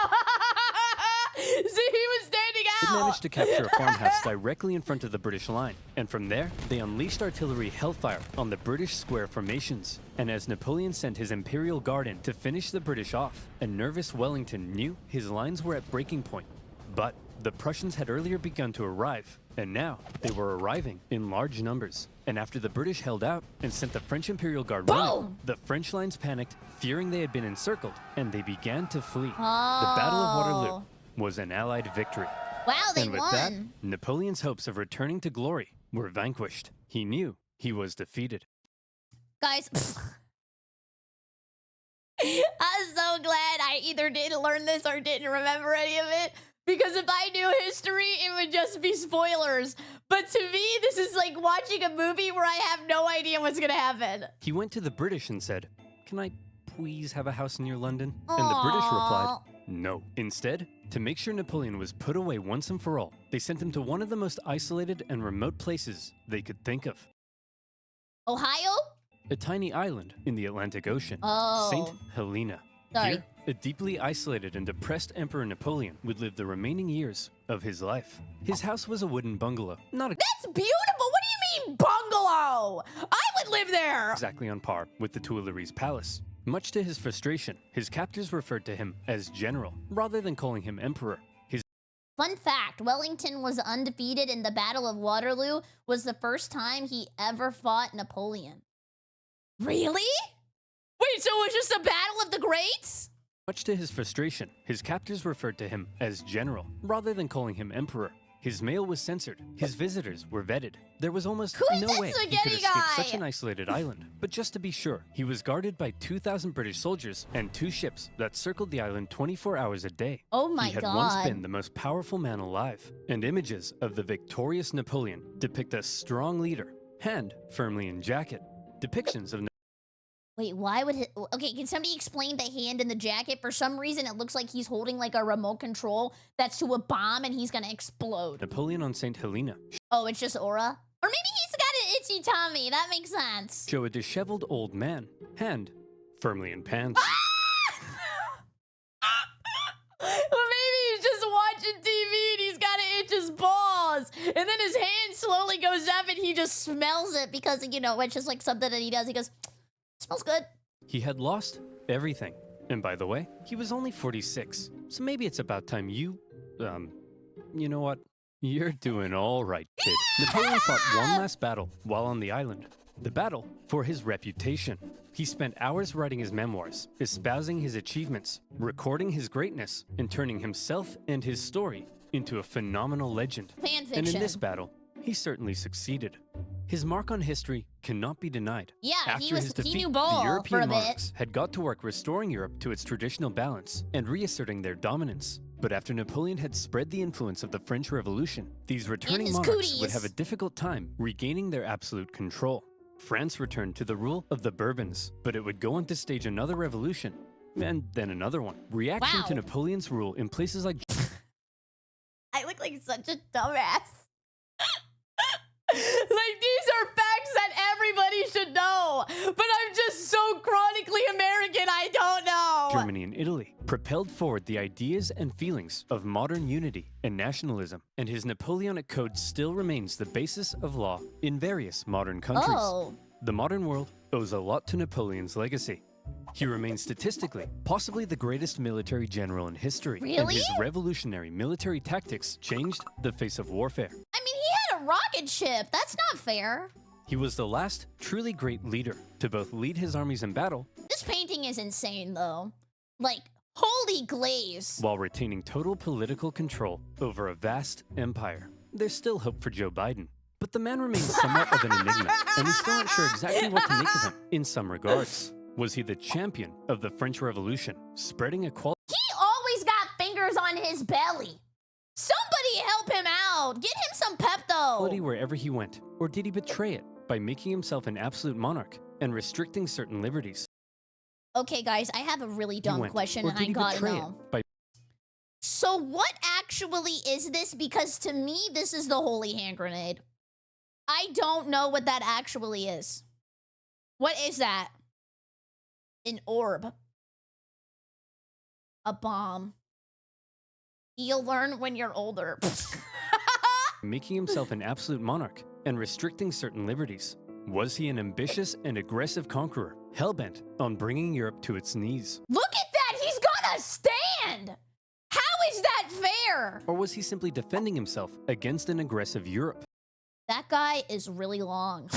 See, he was standing out. managed to capture a farmhouse directly in front of the British line, and from there, they unleashed artillery hellfire on the British square formations. And as Napoleon sent his Imperial Guard in to finish the British off, a nervous Wellington knew his lines were at breaking point. But the Prussians had earlier begun to arrive, and now they were arriving in large numbers. And after the British held out and sent the French Imperial Guard running, the French lines panicked, fearing they had been encircled, and they began to flee. The Battle of Waterloo was an Allied victory. Wow, they And with won. that, Napoleon's hopes of returning to glory were vanquished. He knew he was defeated. Guys, I'm so glad I either didn't learn this or didn't remember any of it. Because if I knew history, it would just be spoilers. But to me, this is like watching a movie where I have no idea what's gonna happen. He went to the British and said, "Can I please have a house near London?" And the British replied, "No." Instead, to make sure Napoleon was put away once and for all, they sent him to one of the most isolated and remote places they could think of. Ohio? A tiny island in the Atlantic Ocean, Oh. St. Helena. Sorry. Here, a deeply isolated and depressed Emperor Napoleon would live the remaining years of his life. His house was a wooden bungalow, not That's beautiful. What do you mean bungalow? I would live there. exactly on par with the Tuileries Palace. Much to his frustration, his captors referred to him as general, rather than calling him emperor. His Fun fact, Wellington was undefeated in the Battle of Waterloo was the first time he ever fought Napoleon. Really? Wait, so it was just a battle of the greats? Much to his frustration, his captors referred to him as general, rather than calling him emperor. His mail was censored, his visitors were vetted. There was almost Who's no that way he could spaghetti escape guy? such an isolated island. But just to be sure, he was guarded by 2,000 British soldiers and 2 ships that circled the island 24 hours a day. Oh my He had god. once been the most powerful man alive, and images of the victorious Napoleon depict a strong leader, hand firmly in jacket. Depictions of Wait, why would he... Okay, can somebody explain the hand in the jacket? For some reason, it looks like he's holding like a remote control that's to a bomb and he's gonna explode. Napoleon on St. Helena Oh, it's just aura? Or maybe he's got an itchy tummy. That makes sense. show a disheveled old man, hand firmly in pants. Well, maybe he's just watching TV and he's got to itch his balls. And then his hand slowly goes up and he just smells it because, you know, it's just like something that he does. He goes, smells good. He had lost everything. And by the way, he was only 46. So maybe it's about time you know what? You're doing all right, kid. Napoleon fought one last battle while on the island. The battle for his reputation. He spent hours writing his memoirs, espousing his achievements, recording his greatness, and turning himself and his story into a phenomenal legend. Fan fiction. And in this battle, he certainly succeeded. His mark on history cannot be denied. Yeah, After his defeat, he knew the ball European for a monarchs bit. had got to work restoring Europe to its traditional balance and reasserting their dominance. But after Napoleon had spread the influence of the French Revolution, these returning his monarchs would cooties. have a difficult time regaining their absolute control. France returned to the rule of the Bourbons, but it would go on to stage another revolution, and then another one. Reaction to Wow. Napoleon's rule in places like I look like such a dumbass. Like, these are facts that everybody should know. But I'm just so chronically American, I don't know. Germany and Italy propelled forward the ideas and feelings of modern unity and nationalism, and his Napoleonic Code still remains the basis of law in various modern countries. Oh. The modern world owes a lot to Napoleon's legacy. He remains statistically possibly the greatest military general in history, and Really? his revolutionary military tactics changed the face of warfare. I mean, he had a rocket ship. That's not fair. He was the last truly great leader to both lead his armies in battle This painting is insane, though. Like, holy glaze. while retaining total political control over a vast empire. There's still hope for Joe Biden, but the man remains somewhat of an enigma, and we still aren't sure exactly what to make of him in some regards. Was he the champion of the French Revolution, spreading equality? He always got fingers on his belly. Somebody help him out. Get him some Pepto. Wherever he went, or did he betray it by making himself an absolute monarch and restricting certain liberties? Okay, guys, I have a really He dumb went, question, or and did I he gotta betray know. it by So what actually is this? Because to me, this is the holy hand grenade. I don't know what that actually is. What is that? An orb. A bomb. You'll learn when you're older. making himself an absolute monarch and restricting certain liberties? Was he an ambitious and aggressive conqueror, hellbent on bringing Europe to its knees? Look at that! He's got a stand! How is that fair? Or was he simply defending himself against an aggressive Europe? That guy is really long.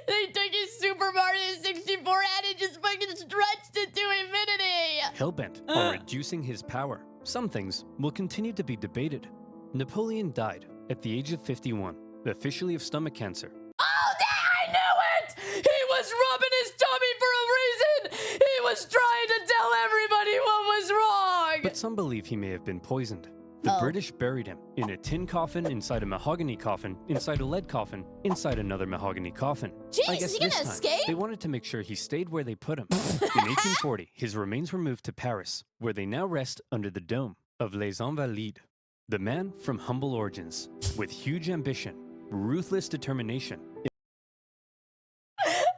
They took his Super Mario 64 head and just fucking stretched it to infinity! Hellbent on reducing his power. Some things will continue to be debated. Napoleon died at the age of 51, officially of stomach cancer. Oh, I knew it! He was rubbing his tummy for a reason! He was trying to tell everybody what was wrong! But some believe he may have been poisoned. The Oh. British buried him in a tin coffin, inside a mahogany coffin, inside a lead coffin, inside another mahogany coffin. Jeez, I is guess he this gonna time, escape? they wanted to make sure he stayed where they put him. In 1840, his remains were moved to Paris, where they now rest under the dome of Les Invalides. The man from humble origins, with huge ambition, ruthless determination,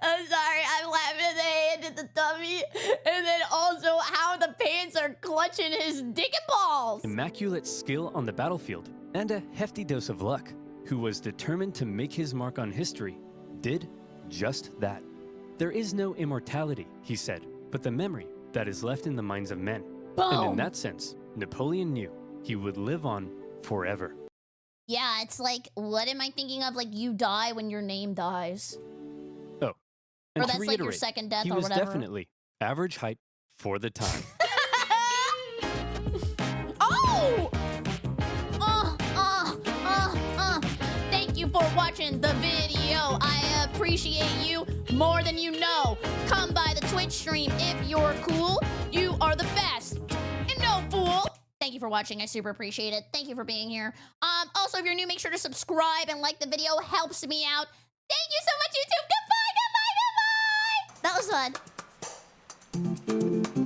I'm sorry, I'm laughing at the hand at the tummy, and then also how the pants are clutching his dick and balls. immaculate skill on the battlefield, and a hefty dose of luck, who was determined to make his mark on history, did just that. There is no immortality, he said, but the memory that is left in the minds of men. And in Boom. that sense, Napoleon knew he would live on forever. Yeah, it's like, what am I thinking of? Like, you die when your name dies. And Or to that's like your reiterate, second death he or was whatever. definitely average height for the time. Oh! Thank you for watching the video. I appreciate you more than you know. Come by the Twitch stream if you're cool. You are the best. And no fool. Thank you for watching. I super appreciate it. Thank you for being here. Also, if you're new, make sure to subscribe and like the video. Helps me out. Thank you so much, YouTube. Goodbye, goodbye, goodbye. That was fun.